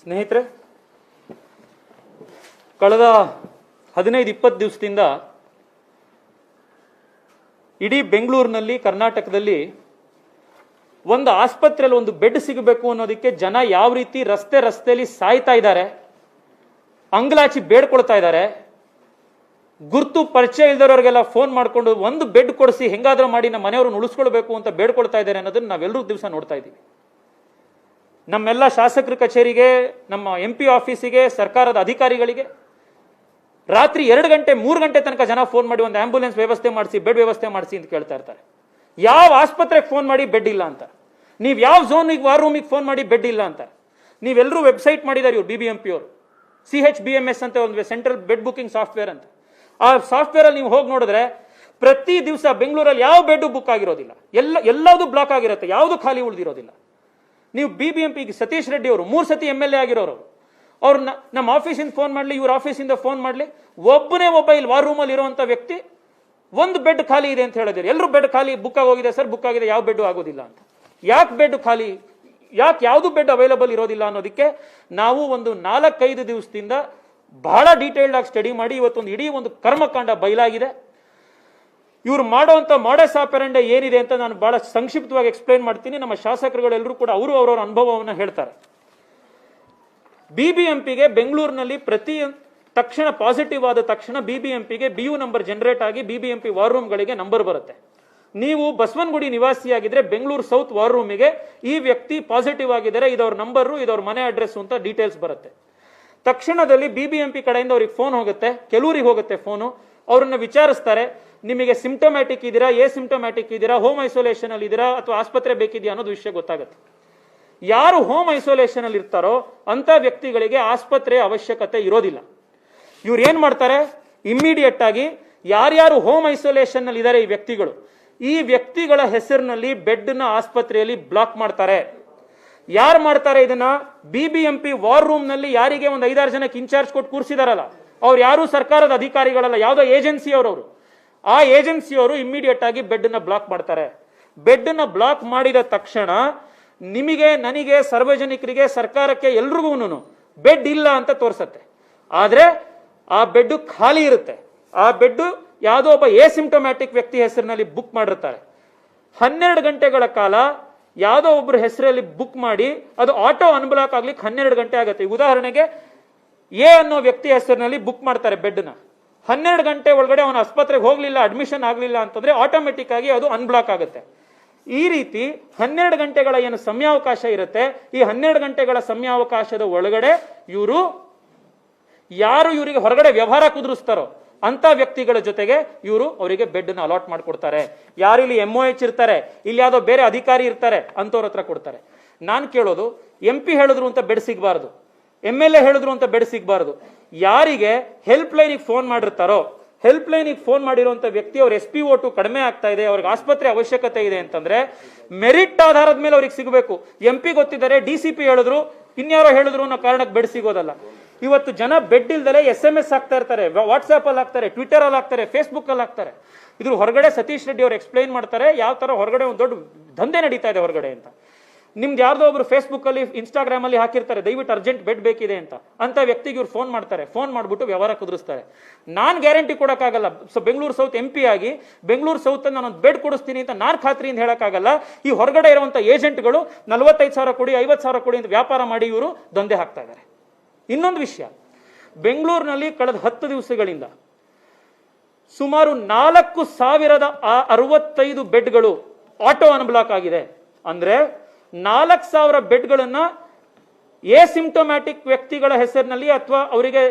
ಸ್ನೇಹಿತರೆ, ಕಳೆದ 15-20 ದಿವಸದಿಂದ ಇಡೀ ಬೆಂಗಳೂರಿನಲ್ಲಿ, ಕರ್ನಾಟಕದಲ್ಲಿ ಒಂದು ಆಸ್ಪತ್ರೆಯಲ್ಲಿ ಒಂದು ಬೆಡ್ ಸಿಗಬೇಕು ಅನ್ನೋದಕ್ಕೆ ಜನ ಯಾವ ರೀತಿ ರಸ್ತೆಯಲ್ಲಿ ಸಾಯ್ತಾ ಇದ್ದಾರೆ, ಅಂಗಲಾಚಿ ಬೇಡ್ಕೊಳ್ತಾ ಇದ್ದಾರೆ. ಗುರ್ತು ಪರಿಚಯ ಇಲ್ದವರಿಗೆಲ್ಲ ಫೋನ್ ಮಾಡಿಕೊಂಡು ಒಂದು ಬೆಡ್ ಕೊಡಿಸಿ ಹೆಂಗಾದ್ರೂ ಮಾಡಿ ನಮ್ಮ ಮನೆಯವ್ರನ್ನ ಉಳಿಸ್ಕೊಳ್ಬೇಕು ಅಂತ ಬೇಡ್ಕೊಳ್ತಾ ಇದ್ದಾರೆ ಅನ್ನೋದನ್ನ ನಾವೆಲ್ಲರೂ ದಿವಸ ನೋಡ್ತಾ ಇದ್ದೀವಿ. ನಮ್ಮೆಲ್ಲ ಶಾಸಕರ ಕಚೇರಿಗೆ, ನಮ್ಮ MP ಆಫೀಸಿಗೆ, ಸರ್ಕಾರದ ಅಧಿಕಾರಿಗಳಿಗೆ ರಾತ್ರಿ 2 ಗಂಟೆ 3 ಗಂಟೆ ತನಕ ಜನ ಫೋನ್ ಮಾಡಿ ಒಂದು ಆಂಬ್ಯುಲೆನ್ಸ್ ವ್ಯವಸ್ಥೆ ಮಾಡಿಸಿ, ಬೆಡ್ ವ್ಯವಸ್ಥೆ ಮಾಡಿಸಿ ಅಂತ ಕೇಳ್ತಾ ಇರ್ತಾರೆ. ಯಾವ ಆಸ್ಪತ್ರೆಗೆ ಫೋನ್ ಮಾಡಿ ಬೆಡ್ ಇಲ್ಲ ಅಂತ, ನೀವು ಯಾವ ಝೋನಿಗೆ, ವಾರ್ ರೂಮಿಗೆ ಫೋನ್ ಮಾಡಿ ಬೆಡ್ ಇಲ್ಲ ಅಂತ. ನೀವೆಲ್ಲರೂ ವೆಬ್ಸೈಟ್ ಮಾಡಿದ್ದಾರೆ ಇವ್ರು, BBMP ಅವರು, CHBMS ಅಂತ ಒಂದು ಸೆಂಟ್ರಲ್ ಬೆಡ್ ಬುಕಿಂಗ್ ಸಾಫ್ಟ್ವೇರ್ ಅಂತ. ಆ ಸಾಫ್ಟ್ವೇರ್ ಅಲ್ಲಿ ನೀವು ಹೋಗಿ ನೋಡಿದ್ರೆ ಪ್ರತಿ ದಿವಸ ಬೆಂಗಳೂರಲ್ಲಿ ಯಾವ ಬೆಡ್ ಬುಕ್ ಆಗಿರೋದಿಲ್ಲ, ಎಲ್ಲದೂ ಬ್ಲಾಕ್ ಆಗಿರುತ್ತೆ, ಯಾವುದು ಖಾಲಿ ಉಳಿದಿರೋದಿಲ್ಲ. ನೀವು BBMP ಸತೀಶ್ ರೆಡ್ಡಿ ಅವರು 3 ಸತಿ MLA ಆಗಿರೋರು, ಅವ್ರು ನಮ್ಮ ಆಫೀಸಿಂದ ಫೋನ್ ಮಾಡಲಿ, ಇವ್ರ ಆಫೀಸಿಂದ ಫೋನ್ ಮಾಡಲಿ, ಒಬ್ಬನೇ ಒಬ್ಬ ಇಲ್ಲಿ ವಾರ್ ರೂಮಲ್ಲಿ ಇರುವಂತ ವ್ಯಕ್ತಿ ಒಂದು ಬೆಡ್ ಖಾಲಿ ಇದೆ ಅಂತ ಹೇಳಿದ್ರೆ, ಎಲ್ಲರೂ ಬೆಡ್ ಖಾಲಿ ಬುಕ್ ಆಗೋಗಿದೆ ಸರ್, ಬುಕ್ ಆಗಿದೆ, ಯಾವ ಬೆಡ್ ಆಗೋದಿಲ್ಲ ಅಂತ. ಯಾಕೆ ಬೆಡ್ ಖಾಲಿ, ಯಾಕೆ ಯಾವುದು ಬೆಡ್ ಅವೈಲಬಲ್ ಇರೋದಿಲ್ಲ ಅನ್ನೋದಕ್ಕೆ ನಾವು ಒಂದು 4-5 ದಿವಸದಿಂದ ಬಹಳ ಡೀಟೇಲ್ಡ್ ಆಗಿ ಸ್ಟಡಿ ಮಾಡಿ ಇವತ್ತೊಂದು ಇಡೀ ಒಂದು ಕರ್ಮಕಾಂಡ ಬಯಲಾಗಿದೆ. ಇವ್ರು ಮಾಡುವಂತ ಮಾಡಸ್ ಆಪರೆಂಡೆ ಏನಿದೆ ಅಂತ ನಾನು ಬಹಳ ಸಂಕ್ಷಿಪ್ತವಾಗಿ ಎಕ್ಸ್ಪ್ಲೈನ್ ಮಾಡ್ತೀನಿ. ನಮ್ಮ ಶಾಸಕರುಗಳೆಲ್ಲರೂ ಕೂಡ ಅವರು ಅವರವರ ಅನುಭವವನ್ನು ಹೇಳ್ತಾರೆ. BBMPಗೆ ಬೆಂಗಳೂರಿನಲ್ಲಿ ತಕ್ಷಣ ಪಾಸಿಟಿವ್ ಆದ ತಕ್ಷಣ BBMPಗೆ BU ನಂಬರ್ ಜನರೇಟ್ ಆಗಿ BBMP ವಾರ್ ರೂಮ್ಗಳಿಗೆ ನಂಬರ್ ಬರುತ್ತೆ. ನೀವು ಬಸವನಗುಡಿ ನಿವಾಸಿಯಾಗಿದ್ರೆ ಬೆಂಗಳೂರು ಸೌತ್ ವಾರ್ ರೂಮಿಗೆ ಈ ವ್ಯಕ್ತಿ ಪಾಸಿಟಿವ್ ಆಗಿದ್ದಾರೆ, ಇದವ್ರ ನಂಬರು, ಇದವ್ರ ಮನೆ ಅಡ್ರೆಸ್ ಅಂತ ಡೀಟೇಲ್ಸ್ ಬರುತ್ತೆ. ತಕ್ಷಣದಲ್ಲಿ BBMP ಕಡೆಯಿಂದ ಅವ್ರಿಗೆ ಫೋನ್ ಹೋಗುತ್ತೆ, ಕೆಲವರಿಗೆ ಹೋಗುತ್ತೆ ಫೋನು. ಅವ್ರನ್ನ ವಿಚಾರಿಸ್ತಾರೆ, ನಿಮಗೆ ಸಿಂಪ್ಟಮ್ಯಾಟಿಕ್ ಇದ್ದೀರಾ, ಸಿಂಪ್ಟಮ್ಯಾಟಿಕ್ ಇದ್ದೀರಾ, ಹೋಮ್ ಐಸೋಲೇಷನ್ ಅಲ್ಲಿ ಇದ್ದೀರಾ ಅಥವಾ ಆಸ್ಪತ್ರೆ ಬೇಕಿದೆಯಾ ಅನ್ನೋದು ವಿಷಯ ಗೊತ್ತಾಗುತ್ತೆ. ಯಾರು ಹೋಮ್ ಐಸೋಲೇಷನ್ ಅಲ್ಲಿ ಇರ್ತಾರೋ ಅಂತ ವ್ಯಕ್ತಿಗಳಿಗೆ ಆಸ್ಪತ್ರೆಯ ಅವಶ್ಯಕತೆ ಇರೋದಿಲ್ಲ. ಇವ್ರು ಏನ್ ಮಾಡ್ತಾರೆ, ಇಮ್ಮಿಡಿಯೇಟ್ ಆಗಿ ಯಾರ್ಯಾರು ಹೋಮ್ ಐಸೋಲೇಷನ್ ನಲ್ಲಿ ಇದ್ದಾರೆ ಈ ವ್ಯಕ್ತಿಗಳ ಹೆಸರಿನಲ್ಲಿ ಬೆಡ್ ನ ಆಸ್ಪತ್ರೆಯಲ್ಲಿ ಬ್ಲಾಕ್ ಮಾಡ್ತಾರೆ. ಯಾರು ಮಾಡ್ತಾರೆ ಇದನ್ನ, BBMP ವಾರ್ ರೂಮ್ ನಲ್ಲಿ ಯಾರಿಗೆ ಒಂದು 5-6 ಜನಕ್ಕೆ ಇನ್ಚಾರ್ಜ್ ಕೊಟ್ಟು ಕೂರಿಸಿದಾರಲ್ಲ, ಅವ್ರು ಯಾರು ಸರ್ಕಾರದ ಅಧಿಕಾರಿಗಳಲ್ಲ, ಯಾವುದೋ ಏಜೆನ್ಸಿ ಅವರು. ಆ ಏಜೆನ್ಸಿಯವರು ಇಮ್ಮಿಡಿಯೇಟ್ ಆಗಿ ಬೆಡ್ ನ ಬ್ಲಾಕ್ ಮಾಡ್ತಾರೆ. ಬೆಡ್ ನ ಬ್ಲಾಕ್ ಮಾಡಿದ ತಕ್ಷಣ ನಿಮಗೆ, ನನಗೆ, ಸಾರ್ವಜನಿಕರಿಗೆ, ಸರ್ಕಾರಕ್ಕೆ ಎಲ್ರಿಗೂ ಬೆಡ್ ಇಲ್ಲ ಅಂತ ತೋರಿಸುತ್ತೆ. ಆದ್ರೆ ಆ ಬೆಡ್ ಖಾಲಿ ಇರುತ್ತೆ. ಆ ಬೆಡ್ ಯಾವುದೋ ಒಬ್ಬ ಸಿಂಪ್ಟಮ್ಯಾಟಿಕ್ ವ್ಯಕ್ತಿ ಹೆಸರಿನಲ್ಲಿ ಬುಕ್ ಮಾಡಿರ್ತಾರೆ. 12 ಗಂಟೆಗಳ ಕಾಲ ಯಾವುದೋ ಒಬ್ಬರ ಹೆಸರಲ್ಲಿ ಬುಕ್ ಮಾಡಿ ಅದು ಆಟೋ ಅನ್ಬ್ಲಾಕ್ ಆಗ್ಲಿಕ್ಕೆ 12 ಗಂಟೆ ಆಗುತ್ತೆ. ಉದಾಹರಣೆಗೆ ಅನ್ನೋ ವ್ಯಕ್ತಿ ಹೆಸರಿನಲ್ಲಿ ಬುಕ್ ಮಾಡ್ತಾರೆ ಬೆಡ್ನ. 12 ಗಂಟೆ ಒಳಗಡೆ ಅವನ ಆಸ್ಪತ್ರೆಗೆ ಹೋಗ್ಲಿಲ್ಲ, ಅಡ್ಮಿಷನ್ ಆಗ್ಲಿಲ್ಲ ಅಂತಂದ್ರೆ ಆಟೋಮೆಟಿಕ್ ಆಗಿ ಅದು ಅನ್ಬ್ಲಾಕ್ ಆಗುತ್ತೆ. ಈ ರೀತಿ 12 ಗಂಟೆಗಳ ಏನು ಸಮಯಾವಕಾಶ ಇರುತ್ತೆ, ಈ 12 ಗಂಟೆಗಳ ಸಮಯಾವಕಾಶದ ಒಳಗಡೆ ಯಾರು ಇವರಿಗೆ ಹೊರಗಡೆ ವ್ಯವಹಾರ ಕುದುರಿಸ್ತಾರೋ ಅಂತ ವ್ಯಕ್ತಿಗಳ ಜೊತೆಗೆ ಅವರಿಗೆ ಬೆಡ್ ನ ಅಲಾಟ್ ಮಾಡ್ಕೊಡ್ತಾರೆ. ಯಾರು ಇಲ್ಲಿ MOH ಇರ್ತಾರೆ, ಇಲ್ಲಿ ಯಾವ್ದೋ ಬೇರೆ ಅಧಿಕಾರಿ ಇರ್ತಾರೆ, ಅಂತವ್ರ ಹತ್ರ ಕೊಡ್ತಾರೆ. ನಾನು ಕೇಳೋದು, MP ಹೇಳಿದ್ರು ಅಂತ ಬೆಡ್ ಸಿಗಬಾರ್ದು, MLA ಹೇಳಿದ್ರು ಅಂತ ಬೆಡ್ ಸಿಗಬಾರ್ದು. ಯಾರಿಗೆ ಹೆಲ್ಪ್ ಲೈನಿಗೆ ಫೋನ್ ಮಾಡಿರ್ತಾರೋ, ಹೆಲ್ಪ್ ಲೈನಿಗೆ ಫೋನ್ ಮಾಡಿರುವಂತ ವ್ಯಕ್ತಿ ಅವ್ರ SpO2 ಕಡಿಮೆ ಆಗ್ತಾ ಇದೆ, ಅವ್ರಿಗೆ ಆಸ್ಪತ್ರೆ ಅವಶ್ಯಕತೆ ಇದೆ ಅಂತಂದ್ರೆ ಮೆರಿಟ್ ಆಧಾರದ ಮೇಲೆ ಅವ್ರಿಗೆ ಸಿಗಬೇಕು. MP ಗೊತ್ತಿದ್ದಾರೆ, DCP ಹೇಳಿದ್ರು, ಇನ್ಯಾರೋ ಹೇಳಿದ್ರು ಅನ್ನೋ ಕಾರಣಕ್ಕೆ ಬೆಡ್ ಸಿಗೋದಲ್ಲ. ಇವತ್ತು ಜನ ಬೆಡ್ ಇಲ್ದಲೆ SMS ಆಗ್ತಾ ಇರ್ತಾರೆ, ವಾಟ್ಸ್ಆಪ್ ಅಲ್ಲಿ ಹಾಕ್ತಾರೆ, ಟ್ವಿಟರ್ ಅಲ್ಲಿ ಹಾಕ್ತಾರೆ, ಫೇಸ್ಬುಕ್ ಅಲ್ಲಿ ಹಾಕ್ತಾರೆ. ಇದ್ರ ಹೊರಗಡೆ ಸತೀಶ್ ರೆಡ್ಡಿ ಅವರು ಎಕ್ಸ್ಪ್ಲೈನ್ ಮಾಡ್ತಾರೆ ಯಾವ ತರ ಹೊರಗಡೆ ಒಂದು ದೊಡ್ಡ ದಂಧೆ ನಡೀತಾ ಇದೆ ಹೊರಗಡೆ ಅಂತ. ನಿಮ್ದು ಯಾರ್ದೋ ಒಬ್ರು ಫೇಸ್ಬುಕ್ ಅಲ್ಲಿ, ಇನ್ಸ್ಟಾಗ್ರಾಮ್ ಅಲ್ಲಿ ಹಾಕಿರ್ತಾರೆ, ದಯವಿಟ್ಟು ಅರ್ಜೆಂಟ್ ಬೆಡ್ ಬೇಕಿದೆ ಅಂತ ವ್ಯಕ್ತಿಗೆ ಇವ್ರು ಫೋನ್ ಮಾಡ್ತಾರೆ. ಫೋನ್ ಮಾಡ್ಬಿಟ್ಟು ವ್ಯವಹಾರ ಕುದುರಿಸ್ತಾರೆ. ನಾನ್ ಗ್ಯಾರಂಟಿ ಕೊಡಕ್ಕಾಗಲ್ಲ, ಬೆಂಗಳೂರು ಸೌತ್ MP ಆಗಿ ಬೆಂಗಳೂರು ಸೌತ್ ನಾನು ಬೆಡ್ ಕೊಡಿಸ್ತೀನಿ ಅಂತ ನಾನು ಖಾತ್ರಿಯಿಂದ ಹೇಳಕ್ಕಾಗಲ್ಲ. ಈ ಹೊರಗಡೆ ಇರುವಂತ ಏಜೆಂಟ್ಗಳು 45,000 ಕೊಡಿ, 50,000 ಕೊಡಿ ಅಂತ ವ್ಯಾಪಾರ ಮಾಡಿ ಇವರು ದಂಧೆ ಹಾಕ್ತಾ ಇದ್ದಾರೆ. ಇನ್ನೊಂದು ವಿಷಯ, ಬೆಂಗಳೂರಿನಲ್ಲಿ ಕಳೆದ 10 ದಿವಸಗಳಿಂದ ಸುಮಾರು 4,065 ಬೆಡ್ಗಳು ಆಟೋ ಅನ್ಬ್ಲಾಕ್ ಆಗಿದೆ. ಅಂದ್ರೆ 4,000 ಬೆಡ್ಗಳನ್ನ ಸಿಂಪ್ಟಮ್ಯಾಟಿಕ್ ವ್ಯಕ್ತಿಗಳ ಹೆಸರಿನಲ್ಲಿ ಅಥವಾ ಅವರಿಗೆ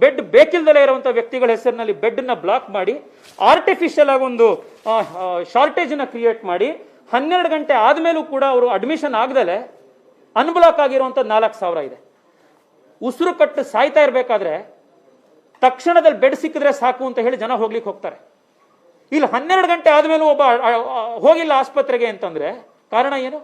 ಬೆಡ್ ಬೇಕಿಲ್ದಲೇ ಇರುವಂತಹ ವ್ಯಕ್ತಿಗಳ ಹೆಸರಿನಲ್ಲಿ ಬೆಡ್ ನ ಬ್ಲಾಕ್ ಮಾಡಿ ಆರ್ಟಿಫಿಷಿಯಲ್ ಆಗಿ ಒಂದು ಶಾರ್ಟೇಜ್ ನ ಕ್ರಿಯೇಟ್ ಮಾಡಿ 12 ಗಂಟೆ ಆದ್ಮೇಲೂ ಕೂಡ ಅವರು ಅಡ್ಮಿಷನ್ ಆಗದಲೆ ಅನ್ಬ್ಲಾಕ್ ಆಗಿರುವಂತ 4,000 ಇದೆ. ಉಸಿರು ಕಟ್ಟು ಸಾಯ್ತಾ ಇರಬೇಕಾದ್ರೆ ತಕ್ಷಣದಲ್ಲಿ ಬೆಡ್ ಸಿಕ್ಕಿದ್ರೆ ಸಾಕು ಅಂತ ಹೇಳಿ ಜನ ಹೋಗ್ಲಿಕ್ಕೆ ಹೋಗ್ತಾರೆ. ಇಲ್ಲಿ 12 ಗಂಟೆ ಆದ್ಮೇಲೂ ಒಬ್ಬ ಹೋಗಿಲ್ಲ ಆಸ್ಪತ್ರೆಗೆ ಅಂತಂದ್ರೆ ಕಾರಣ ಏನು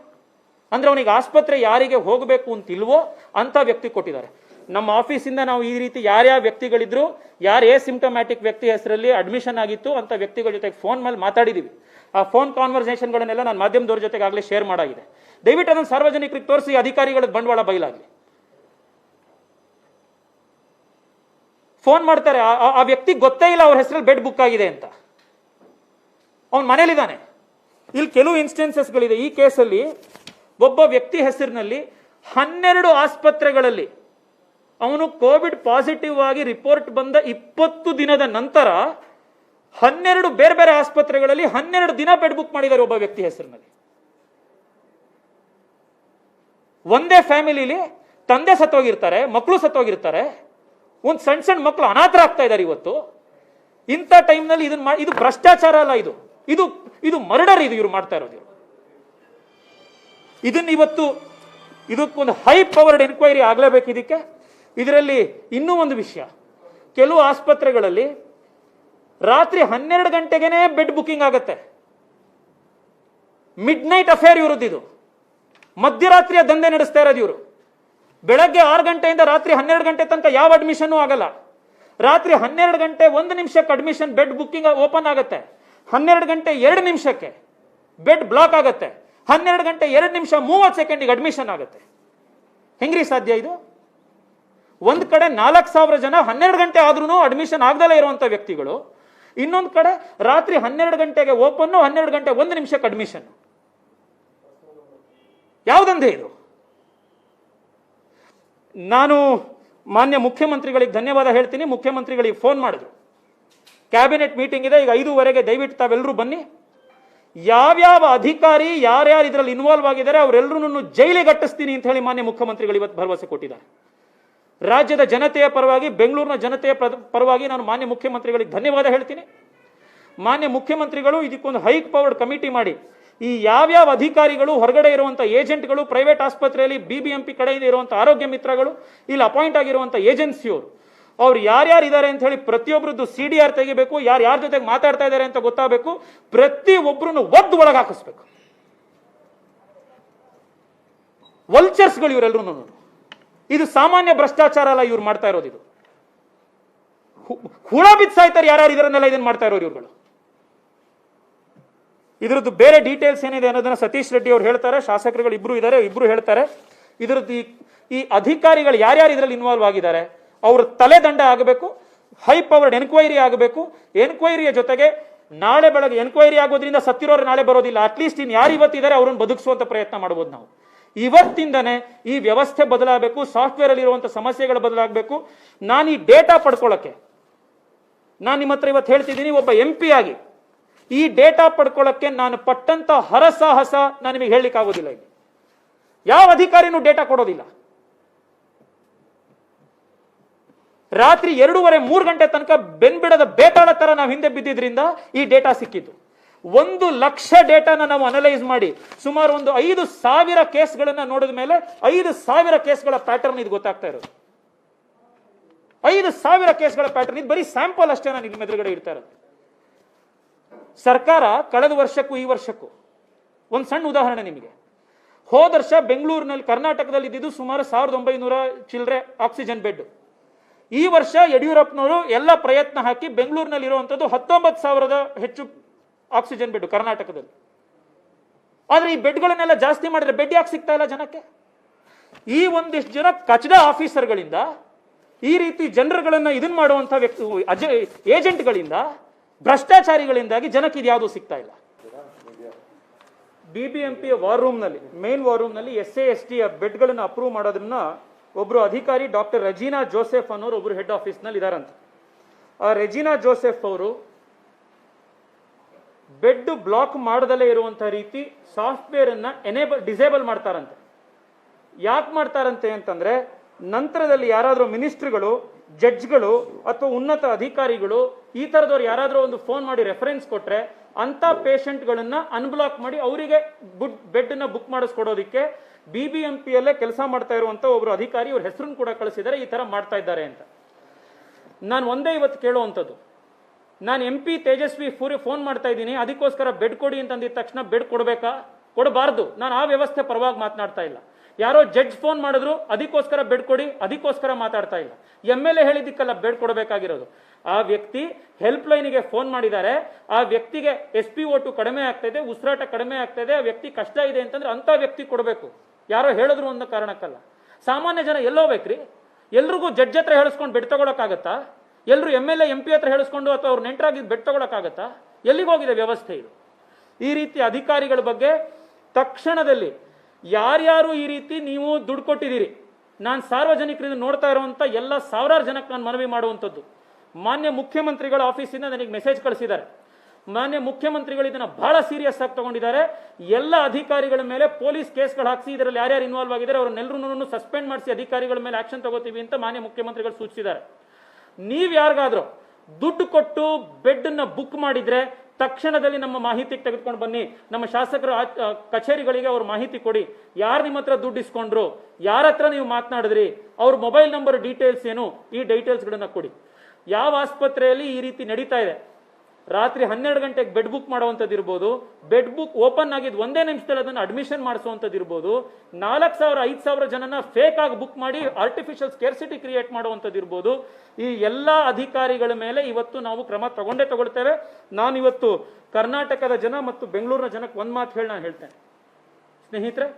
ಅಂದ್ರೆ ಅವನಿಗೆ ಆಸ್ಪತ್ರೆ ಯಾರಿಗೆ ಹೋಗಬೇಕು ಅಂತಿಲ್ವೋ ಅಂತ ವ್ಯಕ್ತಿ ಕೊಟ್ಟಿದ್ದಾರೆ. ನಮ್ಮ ಆಫೀಸಿಂದ ನಾವು ಈ ರೀತಿ ಯಾರ್ಯಾವ ವ್ಯಕ್ತಿಗಳಿದ್ರು, ಯಾರು ಸಿಂಪ್ಟಮ್ಯಾಟಿಕ್ ವ್ಯಕ್ತಿ ಹೆಸರಲ್ಲಿ ಅಡ್ಮಿಷನ್ ಆಗಿತ್ತು ಅಂತ ವ್ಯಕ್ತಿಗಳ ಜೊತೆಗೆ ಫೋನ್ ಮೇಲೆ ಮಾತಾಡಿದೀವಿ. ಆ ಫೋನ್ ಕಾನ್ವರ್ಸೇಷನ್ಗಳನ್ನೆಲ್ಲ ನಾನು ಮಾಧ್ಯಮದವ್ರ ಜೊತೆಗೆ ಆಗಲೇ ಶೇರ್ ಮಾಡಾಗಿದೆ. ದಯವಿಟ್ಟು ಅದನ್ನು ಸಾರ್ವಜನಿಕರಿಗೆ ತೋರಿಸಿ ಅಧಿಕಾರಿಗಳ ಬಂಡವಾಳ ಬಯಲಾಗಲಿ. ಫೋನ್ ಮಾಡ್ತಾರೆ, ಆ ವ್ಯಕ್ತಿ ಗೊತ್ತೇ ಇಲ್ಲ ಅವ್ರ ಹೆಸರಲ್ಲಿ ಬೆಡ್ ಬುಕ್ ಆಗಿದೆ ಅಂತ, ಅವನ್ ಮನೇಲಿದ್ದಾನೆ. ಇಲ್ಲಿ ಕೆಲವು ಇನ್ಸ್ಟೆನ್ಸಸ್ಗಳಿದೆ. ಈ ಕೇಸಲ್ಲಿ ಒಬ್ಬ ವ್ಯಕ್ತಿ ಹೆಸರಿನಲ್ಲಿ 12 ಆಸ್ಪತ್ರೆಗಳಲ್ಲಿ ಅವನು ಕೋವಿಡ್ ಪಾಸಿಟಿವ್ ಆಗಿ ರಿಪೋರ್ಟ್ ಬಂದ 20 ದಿನದ ನಂತರ 12 ಬೇರೆ ಬೇರೆ ಆಸ್ಪತ್ರೆಗಳಲ್ಲಿ 12 ದಿನ ಬೆಡ್ ಬುಕ್ ಮಾಡಿದ್ದಾರೆ ಒಬ್ಬ ವ್ಯಕ್ತಿ ಹೆಸರಿನಲ್ಲಿ. ಒಂದೇ ಫ್ಯಾಮಿಲಿಲಿ ತಂದೆ ಸತ್ತೋಗಿರ್ತಾರೆ, ಮಕ್ಕಳು ಸತ್ತೋಗಿರ್ತಾರೆ, ಒಂದು ಸಣ್ಣ ಸಣ್ಣ ಮಕ್ಕಳು ಅನಾಥರಾಗ್ತಾ ಇದ್ದಾರೆ ಇವತ್ತು. ಇಂಥ ಟೈಮ್ನಲ್ಲಿ ಇದು ಭ್ರಷ್ಟಾಚಾರ ಅಲ್ಲ, ಇದು ಮರ್ಡರ್. ಇದು ಇವ್ರು ಮಾಡ್ತಾ ಇರೋದು. ಇದನ್ನ ಇವತ್ತು ಇದಕ್ಕೊಂದು ಹೈ ಪವರ್ಡ್ ಎನ್ಕ್ವೈರಿ ಆಗಲೇಬೇಕು. ಇದರಲ್ಲಿ ಇನ್ನೂ ಒಂದು ವಿಷಯ, ಕೆಲವು ಆಸ್ಪತ್ರೆಗಳಲ್ಲಿ ರಾತ್ರಿ 12 ಗಂಟೆಗೆನೆ ಬೆಡ್ ಬುಕಿಂಗ್ ಆಗುತ್ತೆ. ಮಿಡ್ ನೈಟ್ ಅಫೇರ್ ಇವ್ರದ್ದು. ಇದು ಮಧ್ಯರಾತ್ರಿಯ ದಂಧೆ ನಡೆಸ್ತಾ ಇರೋದು ಇವರು. ಬೆಳಗ್ಗೆ 6 ಗಂಟೆಯಿಂದ ರಾತ್ರಿ 12 ಗಂಟೆ ತನಕ ಯಾವ ಅಡ್ಮಿಷನ್ ಆಗಲ್ಲ. ರಾತ್ರಿ 12 ಗಂಟೆ 1 ನಿಮಿಷಕ್ಕೆ ಅಡ್ಮಿಷನ್ ಬೆಡ್ ಬುಕಿಂಗ್ ಓಪನ್ ಆಗುತ್ತೆ. 12 ಗಂಟೆ 2 ನಿಮಿಷಕ್ಕೆ ಬೆಡ್ ಬ್ಲಾಕ್ ಆಗುತ್ತೆ. 12 ಗಂಟೆ 2 ನಿಮಿಷ 30 ಸೆಕೆಂಡಿಗೆ ಅಡ್ಮಿಷನ್ ಆಗುತ್ತೆ. ಹೆಂಗ್ರಿ ಸಾಧ್ಯ ಇದು? ಒಂದ್ ಕಡೆ 4,000 ಜನ 12 ಗಂಟೆ ಆದ್ರೂ ಅಡ್ಮಿಷನ್ ಆಗದಲ್ಲೇ ಇರುವಂತ ವ್ಯಕ್ತಿಗಳು, ಇನ್ನೊಂದು ಕಡೆ ರಾತ್ರಿ 12 ಗಂಟೆಗೆ ಓಪನ್, 12 ಗಂಟೆ 1 ನಿಮಿಷಕ್ಕೆ ಅಡ್ಮಿಷನ್. ಯಾವುದಂದೆ ಇದು? ನಾನು ಮಾನ್ಯ ಮುಖ್ಯಮಂತ್ರಿಗಳಿಗೆ ಧನ್ಯವಾದ ಹೇಳ್ತೀನಿ. ಮುಖ್ಯಮಂತ್ರಿಗಳಿಗೆ ಫೋನ್ ಮಾಡಿದ್ರು, ಕ್ಯಾಬಿನೆಟ್ ಮೀಟಿಂಗ್ ಇದೆ, ಈಗ 5:15 ದಯವಿಟ್ಟು ತಾವೆಲ್ಲರೂ ಬನ್ನಿ. ಯಾವ್ಯಾವ ಅಧಿಕಾರಿ ಯಾರ್ಯಾರು ಇದರಲ್ಲಿ ಇನ್ವಾಲ್ವ್ ಆಗಿದ್ದಾರೆ ಅವರೆಲ್ಲರೂ ಜೈಲಿಗೆ ಅಟ್ಟಿಸ್ತೀನಿ ಅಂತ ಹೇಳಿ ಮಾನ್ಯ ಮುಖ್ಯಮಂತ್ರಿಗಳು ಇವತ್ತು ಭರವಸೆ ಕೊಟ್ಟಿದ್ದಾರೆ. ರಾಜ್ಯದ ಜನತೆಯ ಪರವಾಗಿ, ಬೆಂಗಳೂರಿನ ಜನತೆಯ ಪರವಾಗಿ ನಾನು ಮಾನ್ಯ ಮುಖ್ಯಮಂತ್ರಿಗಳಿಗೆ ಧನ್ಯವಾದ ಹೇಳ್ತೀನಿ. ಮಾನ್ಯ ಮುಖ್ಯಮಂತ್ರಿಗಳು ಇದಕ್ಕೊಂದು ಹೈ ಪವರ್ಡ್ ಕಮಿಟಿ ಮಾಡಿ, ಈ ಯಾವ್ಯಾವ ಅಧಿಕಾರಿಗಳು, ಹೊರಗಡೆ ಇರುವಂತ ಏಜೆಂಟ್ಗಳು, ಪ್ರೈವೇಟ್ ಆಸ್ಪತ್ರೆಯಲ್ಲಿ ಬಿಬಿಎಂಪಿ ಕಡೆಯಿಂದ ಇರುವಂತಹ ಆರೋಗ್ಯ ಮಿತ್ರಗಳು, ಇಲ್ಲಿ ಅಪಾಯಿಂಟ್ ಆಗಿರುವಂತಹ ಏಜೆನ್ಸಿಯವರು, ಅವ್ರು ಯಾರ್ಯಾರು ಇದ್ದಾರೆ ಅಂತ ಹೇಳಿ ಪ್ರತಿಯೊಬ್ಬರದ್ದು CDR ತೆಗಿಬೇಕು. ಯಾರ ಜೊತೆಗೆ ಮಾತಾಡ್ತಾ ಇದ್ದಾರೆ ಅಂತ ಗೊತ್ತಾಗಬೇಕು. ಪ್ರತಿಯೊಬ್ಬರನ್ನು ಒದ್ದು ಒಳಗೆ ಹಾಕಿಸ್ಬೇಕು. ವಲ್ಚರ್ಸ್ಗಳು ಇವರೆಲ್ಲರೂ. ಇದು ಸಾಮಾನ್ಯ ಭ್ರಷ್ಟಾಚಾರ ಅಲ್ಲ ಇವ್ರು ಮಾಡ್ತಾ ಇರೋದು. ಇದು ಹುಳ ಬಿದ್ದು ಸಾಯ್ತಾರೆ ಯಾರ್ಯಾರು ಇದರನ್ನೆಲ್ಲ ಇದನ್ನ ಮಾಡ್ತಾ ಇರೋರು ಇವ್ರುಗಳು. ಇದರದ್ದು ಬೇರೆ ಡೀಟೇಲ್ಸ್ ಏನಿದೆ ಅನ್ನೋದನ್ನ ಸತೀಶ್ ರೆಡ್ಡಿ ಅವರು ಹೇಳ್ತಾರೆ. ಶಾಸಕರುಗಳು ಇಬ್ರು ಹೇಳ್ತಾರೆ. ಇದರದ್ದು ಈ ಅಧಿಕಾರಿಗಳು ಯಾರ್ಯಾರು ಇದರಲ್ಲಿ ಇನ್ವಾಲ್ವ್ ಆಗಿದ್ದಾರೆ ಅವ್ರ ತಲೆದಂಡ ಆಗಬೇಕು. ಹೈ ಪವರ್ಡ್ ಎನ್ಕ್ವೈರಿ ಆಗಬೇಕು. ಎನ್ಕ್ವೈರಿಯ ಜೊತೆಗೆ ನಾಳೆ ಬೆಳಗ್ಗೆ ಎನ್ಕ್ವೈರಿ ಆಗೋದ್ರಿಂದ ಸತ್ತಿರೋರು ನಾಳೆ ಬರೋದಿಲ್ಲ. ಅಟ್ಲೀಸ್ಟ್ ಇನ್ನು ಯಾರು ಇವತ್ತಿದ್ದಾರೆ ಅವ್ರನ್ನ ಬದುಕಿಸುವಂತ ಪ್ರಯತ್ನ ಮಾಡಬಹುದು ನಾವು. ಇವತ್ತಿಂದನೇ ಈ ವ್ಯವಸ್ಥೆ ಬದಲಾಗಬೇಕು. ಸಾಫ್ಟ್ವೇರ್ ಅಲ್ಲಿ ಇರುವಂತಹ ಸಮಸ್ಯೆಗಳು ಬದಲಾಗಬೇಕು. ನಾನು ಈ ಡೇಟಾ ಪಡ್ಕೊಳ್ಳಕ್ಕೆ ನಾನು ನಿಮ್ಮ ಹತ್ರ ಇವತ್ತು ಹೇಳ್ತಿದ್ದೀನಿ, ಒಬ್ಬ MP ಆಗಿ ಈ ಡೇಟಾ ಪಡ್ಕೊಳ್ಳಕ್ಕೆ ನಾನು ಪಟ್ಟಂತ ಹರಸಾಹಸ ನಾನು ನಿಮಗೆ ಹೇಳಲಿಕ್ಕೆ ಆಗೋದಿಲ್ಲ. ಇಲ್ಲಿ ಯಾವ ಅಧಿಕಾರಿನೂ ಡೇಟಾ ಕೊಡೋದಿಲ್ಲ. ರಾತ್ರಿ 2:30-3 ಗಂಟೆ ತನಕ ಬೆನ್ಬಿಡದ ಬೇತಾಳ ತರ ನಾವು ಹಿಂದೆ ಬಿದ್ದಿದ್ರಿಂದ ಈ ಡೇಟಾ ಸಿಕ್ಕಿದ್ದು. 1 ಲಕ್ಷ ಡೇಟಾನ ನಾವು ಅನಲೈಸ್ ಮಾಡಿ ಸುಮಾರು ಒಂದು 5,000 ಕೇಸ್ಗಳನ್ನ ನೋಡಿದ ಮೇಲೆ 5,000 ಕೇಸ್ಗಳ ಪ್ಯಾಟರ್ನ್ ಇದು ಗೊತ್ತಾಗ್ತಾ ಇರೋದು. 5,000 ಕೇಸ್ಗಳ ಪ್ಯಾಟರ್ನ್. ಇದು ಬರೀ ಸ್ಯಾಂಪಲ್ ಅಷ್ಟೇ ನಾನು ನಿಮ್ಮ ಎದುರುಗಡೆ ಇಡ್ತಾ ಇರೋದು. ಸರ್ಕಾರ ಕಳೆದ ವರ್ಷಕ್ಕೂ ಈ ವರ್ಷಕ್ಕೂ ಒಂದು ಸಣ್ಣ ಉದಾಹರಣೆ ನಿಮಗೆ. ಹೋದ ವರ್ಷ ಬೆಂಗಳೂರಿನಲ್ಲಿ, ಕರ್ನಾಟಕದಲ್ಲಿ ಇದ್ದಿದ್ದು ಸುಮಾರು 1,900 ಚಿಲ್ಲರೆ ಆಕ್ಸಿಜನ್ ಬೆಡ್. ಈ ವರ್ಷ ಯಡಿಯೂರಪ್ಪನವರು ಎಲ್ಲ ಪ್ರಯತ್ನ ಹಾಕಿ ಬೆಂಗಳೂರಿನಲ್ಲಿ ಇರುವಂತದ್ದು 19,000 ಹೆಚ್ಚು ಆಕ್ಸಿಜನ್ ಬೆಡ್ ಕರ್ನಾಟಕದಲ್ಲಿ. ಆದ್ರೆ ಈ ಬೆಡ್ಗಳನ್ನೆಲ್ಲ ಜಾಸ್ತಿ ಮಾಡಿದ್ರೆ ಬೆಡ್ ಯಾಕೆ ಸಿಗ್ತಾ ಇಲ್ಲ ಜನಕ್ಕೆ? ಈ ಒಂದಿಷ್ಟು ಜನ ಕಚಡ ಆಫೀಸರ್ಗಳಿಂದ, ಈ ರೀತಿ ಜನರುಗಳನ್ನ ಇದನ್ನ ಮಾಡುವಂತ ಏಜೆಂಟ್ಗಳಿಂದ, ಭ್ರಷ್ಟಾಚಾರಿಗಳಿಂದಾಗಿ ಜನಕ್ಕೆ ಇದು ಯಾವುದೂ ಸಿಗ್ತಾ ಇಲ್ಲ. BBMP ವಾರ್ ರೂಮ್ ನಲ್ಲಿ, ಮೇನ್ ವಾರ್ ರೂಮ್ ನಲ್ಲಿ SC ST ಬೆಡ್ಗಳನ್ನು ಅಪ್ರೂವ್ ಮಾಡೋದನ್ನ ಒಬ್ರು ಅಧಿಕಾರಿ ಡಾಕ್ಟರ್ ರೆಜಿನಾ ಜೋಸೆಫ್ ಅನ್ನೋರು ಒಬ್ರು ಹೆಡ್ ಆಫೀಸ್ ನಲ್ಲಿ ಇದಾರಂತ. ಆ ರೆಜಿನಾ ಜೋಸೆಫ್ ಅವರು ಬೆಡ್ ಬ್ಲಾಕ್ ಮಾಡದಲ್ಲೇ ಇರುವಂತಹ ರೀತಿ ಸಾಫ್ಟ್ವೇರ್ ಅನ್ನ ಡಿಸೇಬಲ್ ಮಾಡ್ತಾರಂತೆ. ಯಾಕೆ ಮಾಡ್ತಾರಂತೆ ಅಂತಂದ್ರೆ, ನಂತರದಲ್ಲಿ ಯಾರಾದ್ರೂ ಮಿನಿಸ್ಟ್ರಿಗಳು, ಜಡ್ಜ್ಗಳು ಅಥವಾ ಉನ್ನತ ಅಧಿಕಾರಿಗಳು ಈ ತರದವ್ರು ಯಾರಾದ್ರೂ ಒಂದು ಫೋನ್ ಮಾಡಿ ರೆಫರೆನ್ಸ್ ಕೊಟ್ರೆ ಅಂತ ಪೇಷಂಟ್ಗಳನ್ನ ಅನ್ಬ್ಲಾಕ್ ಮಾಡಿ ಅವರಿಗೆ ಬೆಡ್ ನ ಬುಕ್ ಮಾಡಿಸ್ಕೊಡೋದಿಕ್ಕೆ BBMP ಯಲ್ಲೇ ಕೆಲಸ ಮಾಡ್ತಾ ಇರುವಂತ ಒಬ್ರು ಅಧಿಕಾರಿ ಅವ್ರ ಹೆಸರನ್ನು ಕೂಡ ಕಳಿಸಿದ್ದಾರೆ, ಈ ತರ ಮಾಡ್ತಾ ಇದ್ದಾರೆ ಅಂತ. ನಾನು ಒಂದೇ ಇವತ್ತು ಕೇಳುವಂಥದ್ದು, ನಾನು MP ತೇಜಸ್ವಿ ಫೋನ್ ಮಾಡ್ತಾ ಇದ್ದೀನಿ, ಅದಕ್ಕೋಸ್ಕರ ಬೆಡ್ ಕೊಡಿ ಅಂತಂದಿದ ತಕ್ಷಣ ಬೆಡ್ ಕೊಡಬೇಕಾ, ಕೊಡಬಾರ್ದು. ನಾನು ಆ ವ್ಯವಸ್ಥೆ ಪರವಾಗಿ ಮಾತನಾಡ್ತಾ ಇಲ್ಲ. ಯಾರೋ ಜಡ್ಜ್ ಫೋನ್ ಮಾಡಿದ್ರು, ಅದಕ್ಕೋಸ್ಕರ ಬೆಡ್ ಕೊಡಿ, ಅದಕ್ಕೋಸ್ಕರ ಮಾತಾಡ್ತಾ ಇಲ್ಲ. MLA ಹೇಳಿದ್ದಕ್ಕಲ್ಲ ಬೆಡ್ ಕೊಡಬೇಕಾಗಿರೋದು. ಆ ವ್ಯಕ್ತಿ ಹೆಲ್ಪ್ ಲೈನ್ಗೆ ಫೋನ್ ಮಾಡಿದ್ದಾರೆ, ಆ ವ್ಯಕ್ತಿಗೆ SpO2 ಕಡಿಮೆ ಆಗ್ತಾ ಇದೆ, ಉಸಿರಾಟ ಕಡಿಮೆ ಆಗ್ತಾ ಇದೆ, ಆ ವ್ಯಕ್ತಿ ಕಷ್ಟ ಇದೆ ಅಂತಂದ್ರೆ ಅಂತ ವ್ಯಕ್ತಿ ಕೊಡಬೇಕು. ಯಾರೋ ಹೇಳಿದ್ರು ಅನ್ನೋ ಕಾರಣಕ್ಕಲ್ಲ. ಸಾಮಾನ್ಯ ಜನ ಎಲ್ಲೋಗ್ಬೇಕ್ರಿ? ಎಲ್ರಿಗೂ ಜಡ್ಜ್ ಹತ್ರ ಹೇಳಿಸ್ಕೊಂಡು ಬೆಡ್ ತಗೊಳಕ್ಕಾಗತ್ತಾ? ಎಲ್ಲರೂ MLA MP ಹತ್ರ ಹೇಳಿಸ್ಕೊಂಡು ಅಥವಾ ಅವ್ರು ನೆಂಟರಾಗಿ ಬೆಡ್ ತಗೊಳಕ್ಕಾಗತ್ತಾ? ಎಲ್ಲಿಗೆ ಹೋಗಿದೆ ವ್ಯವಸ್ಥೆ ಇದು? ಈ ರೀತಿ ಅಧಿಕಾರಿಗಳ ಬಗ್ಗೆ ತಕ್ಷಣದಲ್ಲಿ ಯಾರ್ಯಾರು ಈ ರೀತಿ ನೀವು ದುಡ್ಡು ಕೊಟ್ಟಿದ್ದೀರಿ, ನಾನು ಸಾರ್ವಜನಿಕರಿಂದ ನೋಡ್ತಾ ಇರುವಂತ ಎಲ್ಲ ಸಾವಿರಾರು ಜನಕ್ಕೆ ನಾನು ಮನವಿ ಮಾಡುವಂಥದ್ದು, ಮಾನ್ಯ ಮುಖ್ಯಮಂತ್ರಿಗಳ ಆಫೀಸಿಂದ ನನಗೆ ಮೆಸೇಜ್ ಕಳಿಸಿದ್ದಾರೆ. ಮಾನ್ಯ ಮುಖ್ಯಮಂತ್ರಿಗಳು ಇದನ್ನ ಬಹಳ ಸೀರಿಯಸ್ ಆಗಿ ತಗೊಂಡಿದ್ದಾರೆ. ಎಲ್ಲ ಅಧಿಕಾರಿಗಳ ಮೇಲೆ ಪೊಲೀಸ್ ಕೇಸ್ಗಳು ಹಾಕಿಸಿ ಇದರಲ್ಲಿ ಯಾರ್ಯಾರು ಇನ್ವಾಲ್ವ್ ಆಗಿದ್ದಾರೆ ಅವರನ್ನೆಲ್ಲರೂ ಸಸ್ಪೆಂಡ್ ಮಾಡಿಸಿ ಅಧಿಕಾರಿಗಳ ಮೇಲೆ ಆಕ್ಷನ್ ತಗೋತೀವಿ ಅಂತ ಮಾನ್ಯ ಮುಖ್ಯಮಂತ್ರಿಗಳು ಸೂಚಿಸಿದ್ದಾರೆ. ನೀವ್ ಯಾರಿಗಾದ್ರೂ ದುಡ್ಡು ಕೊಟ್ಟು ಬೆಡ್ ಅನ್ನ ಬುಕ್ ಮಾಡಿದ್ರೆ ತಕ್ಷಣದಲ್ಲಿ ನಮ್ಮ ಮಾಹಿತಿಗೆ ತೆಗೆದುಕೊಂಡು ಬನ್ನಿ, ನಮ್ಮ ಶಾಸಕರ ಕಚೇರಿಗಳಿಗೆ ಅವ್ರ ಮಾಹಿತಿ ಕೊಡಿ. ಯಾರು ನಿಮ್ಮ ಹತ್ರ ದುಡ್ಡು ಇಸ್ಕೊಂಡ್ರು, ಯಾರ ಹತ್ರ ನೀವು ಮಾತನಾಡಿದ್ರಿ, ಅವ್ರ ಮೊಬೈಲ್ ನಂಬರ್ ಡೀಟೇಲ್ಸ್ ಏನು, ಈ ಡೀಟೇಲ್ಸ್ಗಳನ್ನ ಕೊಡಿ. ಯಾವ ಆಸ್ಪತ್ರೆಯಲ್ಲಿ ಈ ರೀತಿ ನಡೀತಾ ಇದೆ, ರಾತ್ರಿ 12 ಗಂಟೆಗೆ ಬೆಡ್ ಬುಕ್ ಮಾಡುವಂಥದ್ದು ಇರ್ಬೋದು, ಬೆಡ್ ಬುಕ್ ಓಪನ್ ಆಗಿದ್ದು 1 ನಿಮಿಷದಲ್ಲಿ ಅದನ್ನು ಅಡ್ಮಿಷನ್ ಮಾಡಿಸುವಂಥದ್ದು ಇರ್ಬೋದು, 4,000-5,000 ಜನನ ಫೇಕ್ ಆಗಿ ಬುಕ್ ಮಾಡಿ ಆರ್ಟಿಫಿಷಿಯಲ್ ಸ್ಕೇರ್ಸಿಟಿ ಕ್ರಿಯೇಟ್ ಮಾಡುವಂಥದ್ದು ಇರ್ಬೋದು. ಈ ಎಲ್ಲ ಅಧಿಕಾರಿಗಳ ಮೇಲೆ ಇವತ್ತು ನಾವು ಕ್ರಮ ತಗೊಳ್ತೇವೆ. ನಾನು ಇವತ್ತು ಕರ್ನಾಟಕದ ಜನ ಮತ್ತು ಬೆಂಗಳೂರಿನ ಜನಕ್ಕೆ ಒಂದು ಮಾತು ಹೇಳಿ ನಾನು ಹೇಳ್ತೇನೆ. ಸ್ನೇಹಿತರೆ,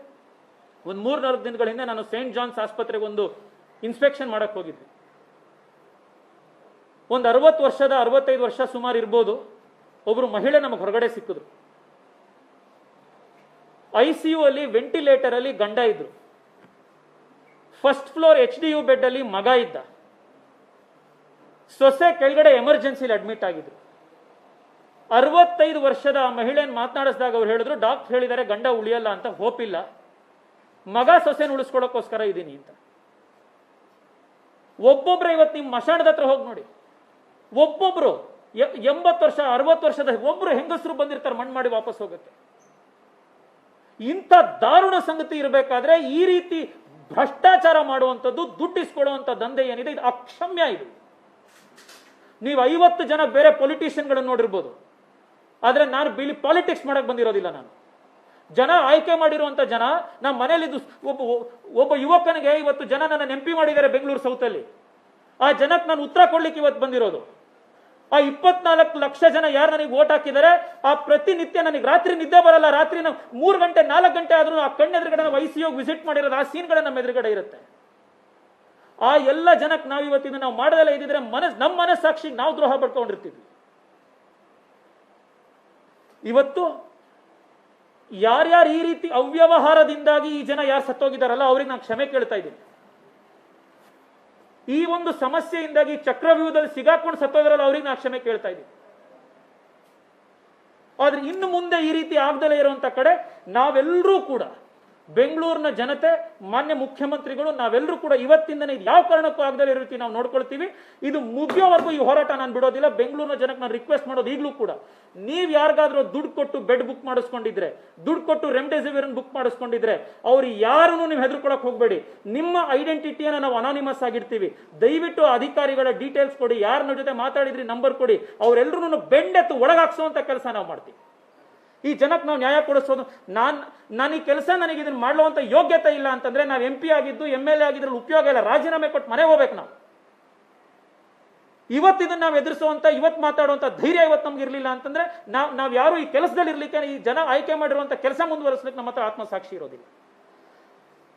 ಒಂದು 3-4 ದಿನಗಳ ಹಿಂದೆ ನಾನು ಸೇಂಟ್ ಜಾನ್ಸ್ ಆಸ್ಪತ್ರೆಗೆ ಒಂದು ಇನ್ಸ್ಪೆಕ್ಷನ್ ಮಾಡಕ್ ಹೋಗಿದ್ದೆ. ಒಂದು 65 ವರ್ಷ ಸುಮಾರು ಇರ್ಬೋದು, ಒಬ್ರು ಮಹಿಳೆ ನಮಗೆ ಹೊರಗಡೆ ಸಿಕ್ಕಿದ್ರು. ICU ಅಲ್ಲಿ ವೆಂಟಿಲೇಟರ್ ಅಲ್ಲಿ ಗಂಡ ಇದ್ರು, ಫಸ್ಟ್ ಫ್ಲೋರ್ HDU ಬೆಡ್ ಅಲ್ಲಿ ಮಗ ಇದ್ದ, ಸೊಸೆ ಕೆಳಗಡೆ ಎಮರ್ಜೆನ್ಸಿಲಿ ಅಡ್ಮಿಟ್ ಆಗಿದ್ರು. 65 ವರ್ಷದ ಮಹಿಳೆಯನ್ನು ಮಾತನಾಡಿಸಿದಾಗ ಅವ್ರು ಹೇಳಿದ್ರು, ಡಾಕ್ಟರ್ ಹೇಳಿದ್ದಾರೆ ಗಂಡ ಉಳಿಯಲ್ಲ ಅಂತ, ಹೋಪ್ ಇಲ್ಲ, ಮಗ ಸೊಸೆನ ಉಳಿಸ್ಕೊಳ್ಳೋಕ್ಕೋಸ್ಕರ ಇದ್ದೀನಿ ಅಂತ. ಒಬ್ಬೊಬ್ರೆ ಇವತ್ತು ನಿಮ್ಮ ಮಶಾಣದ ಹತ್ರ ಹೋಗಿ ನೋಡಿ, ಒಬ್ಬೊಬ್ರು 80 ವರ್ಷ 60 ವರ್ಷದ ಒಬ್ರು ಹೆಂಗಸರು ಬಂದಿರ್ತಾರೆ ಮಣ್ಣು ಮಾಡಿ ವಾಪಸ್ ಹೋಗಕ್ಕೆ. ಇಂಥ ದಾರುಣ ಸಂಗತಿ ಇರಬೇಕಾದ್ರೆ ಈ ರೀತಿ ಭ್ರಷ್ಟಾಚಾರ ಮಾಡುವಂಥದ್ದು, ದುಡ್ಡಿಸ್ಕೊಳ್ಳುವಂಥ ದಂಧೆ ಏನಿದೆ ಇದು ಅಕ್ಷಮ್ಯ. ಇದು ನೀವು 50 ಜನ ಬೇರೆ ಪೊಲಿಟಿಷಿಯನ್ಗಳನ್ನು ನೋಡಿರ್ಬೋದು, ಆದ್ರೆ ನಾನು ಪಾಲಿಟಿಕ್ಸ್ ಮಾಡಕ್ ಬಂದಿರೋದಿಲ್ಲ. ನಾನು ಜನ ಆಯ್ಕೆ ಮಾಡಿರುವಂತ ಜನ, ನಮ್ಮ ಮನೇಲಿ ಒಬ್ಬ ಯುವಕನಿಗೆ ಇವತ್ತು ಜನ ನನ್ನ MP ಮಾಡಿದ್ದಾರೆ ಬೆಂಗಳೂರು ಸೌತ್ ಅಲ್ಲಿ. ಆ ಜನಕ್ಕೆ ನಾನು ಉತ್ತರ ಕೊಡ್ಲಿಕ್ಕೆ ಇವತ್ತು ಬಂದಿರೋದು. ಆ 24 ಲಕ್ಷ ಜನ ಯಾರು ನನಗೆ ವೋಟ್ ಹಾಕಿದ್ದಾರೆ, ಆ ಪ್ರತಿನಿತ್ಯ ನನಗೆ ರಾತ್ರಿ ನಿದ್ದೆ ಬರಲ್ಲ, ರಾತ್ರಿ ನಾವು 3 ಗಂಟೆ 4 ಗಂಟೆ ಆದ್ರೂ ಆ ಕಣ್ಣೆದುರುಗಡೆ ನಾವು ICU ವಿಸಿಟ್ ಮಾಡಿರೋದು, ಆ ಸೀನ್ಗಳ ನಮ್ಮ ಎದುರುಗಡೆ ಇರುತ್ತೆ. ಆ ಎಲ್ಲ ಜನಕ್ಕೆ ನಾವು ಇವತ್ತಿನ ನಾವು ಮಾಡದಲ್ಲ ಇದ್ದಿದ್ರೆ ನಮ್ಮ ಮನಸ್ಸಾಕ್ಷಿ ನಾವು ದ್ರೋಹ ಪಡ್ಕೊಂಡಿರ್ತೀವಿ. ಇವತ್ತು ಯಾರ್ಯಾರು ಈ ರೀತಿ ಅವ್ಯವಹಾರದಿಂದಾಗಿ ಈ ಜನ ಯಾರು ಸತ್ತೋಗಿದ್ದಾರಲ್ಲ ಅವ್ರಿಗೆ ನಾನು ಕ್ಷಮೆ ಕೇಳ್ತಾ ಇದ್ದೀನಿ. ಈ ಒಂದು ಸಮಸ್ಯೆಯಿಂದಾಗಿ ಚಕ್ರವ್ಯೂಹದಲ್ಲಿ ಸಿಗಾಕೊಂಡು ಸತ್ತೋದ್ರಲ್ಲ ಅವ್ರಿಗೆ ನಾನು ಕ್ಷಮೆ ಕೇಳ್ತಾ ಇದ್ದೀನಿ. ಆದ್ರೆ ಇನ್ನು ಮುಂದೆ ಈ ರೀತಿ ಆಗದಲೇ ಇರುವಂತ ಕಡೆ ನಾವೆಲ್ಲರೂ ಕೂಡ, ಬೆಂಗಳೂರಿನ ಜನತೆ, ಮಾನ್ಯ ಮುಖ್ಯಮಂತ್ರಿಗಳು, ನಾವೆಲ್ಲರೂ ಕೂಡ ಇವತ್ತಿಂದನೇ ಯಾವ ಕಾರಣಕ್ಕೂ ಆಗದಲೇ ಇರೋ ರೀತಿ ನಾವು ನೋಡ್ಕೊಳ್ತೀವಿ. ಇದು ಮುಗಿಯೋವರೆಗೂ ಈ ಹೋರಾಟ ನಾನು ಬಿಡೋದಿಲ್ಲ. ಬೆಂಗಳೂರಿನ ಜನಕ್ಕೆ ನಾನು ರಿಕ್ವೆಸ್ಟ್ ಮಾಡೋದು ಈಗಲೂ ಕೂಡ, ನೀವ್ ಯಾರಿಗಾದ್ರೂ ದುಡ್ಡು ಕೊಟ್ಟು ಬೆಡ್ ಬುಕ್ ಮಾಡಿಸ್ಕೊಂಡಿದ್ರೆ, ದುಡ್ಡು ಕೊಟ್ಟು ರೆಮ್ಡೆಸಿವಿರ್ ಬುಕ್ ಮಾಡಿಸ್ಕೊಂಡಿದ್ರೆ, ಅವ್ರು ಯಾರನ್ನು ನೀವು ಹೆದರ್ಕೊಳಕ್ ಹೋಗ್ಬೇಡಿ. ನಿಮ್ಮ ಐಡೆಂಟಿಟಿಯನ್ನು ನಾವು ಅನಾನಿಮಸ್ ಆಗಿರ್ತೀವಿ. ದಯವಿಟ್ಟು ಅಧಿಕಾರಿಗಳ ಡೀಟೇಲ್ಸ್ ಕೊಡಿ, ಯಾರನ್ನ ಜೊತೆ ಮಾತಾಡಿದ್ರಿ ನಂಬರ್ ಕೊಡಿ, ಅವರೆಲ್ಲರೂ ಬೆಂಡೆತ್ತು ಒಳಗಾಕ್ಸುವಂತ ಕೆಲಸ ನಾವು ಮಾಡ್ತೀವಿ. ಈ ಜನಕ್ಕೆ ನಾವು ನ್ಯಾಯ ಕೊಡಿಸೋದು, ನಾನು ಈ ಕೆಲಸ ನನಗೆ ಇದನ್ನ ಮಾಡುವಂತ ಯೋಗ್ಯತೆ ಇಲ್ಲ ಅಂತಂದ್ರೆ ನಾವು MP ಆಗಿದ್ದು MLA ಆಗಿದ್ರಲ್ಲಿ ಉಪಯೋಗ ಇಲ್ಲ, ರಾಜೀನಾಮೆ ಕೊಟ್ಟು ಮನೆ ಹೋಗ್ಬೇಕು ನಾವು. ಇವತ್ತಿದನ್ನ ನಾವು ಎದುರಿಸುವಂತ, ಇವತ್ತು ಮಾತಾಡುವಂತ ಧೈರ್ಯ ಇವತ್ತು ನಮ್ಗೆ ಇರ್ಲಿಲ್ಲ ಅಂತಂದ್ರೆ ನಾವ್ ಯಾರು ಈ ಕೆಲಸದಲ್ಲಿ ಇರ್ಲಿಕ್ಕೆ, ಈ ಜನ ಆಯ್ಕೆ ಮಾಡಿರುವಂತ ಕೆಲಸ ಮುಂದುವರಿಸಲಿಕ್ಕೆ ನಮ್ಮ ಹತ್ರ ಆತ್ಮಸಾಕ್ಷಿ ಇರೋದಿಲ್ಲ.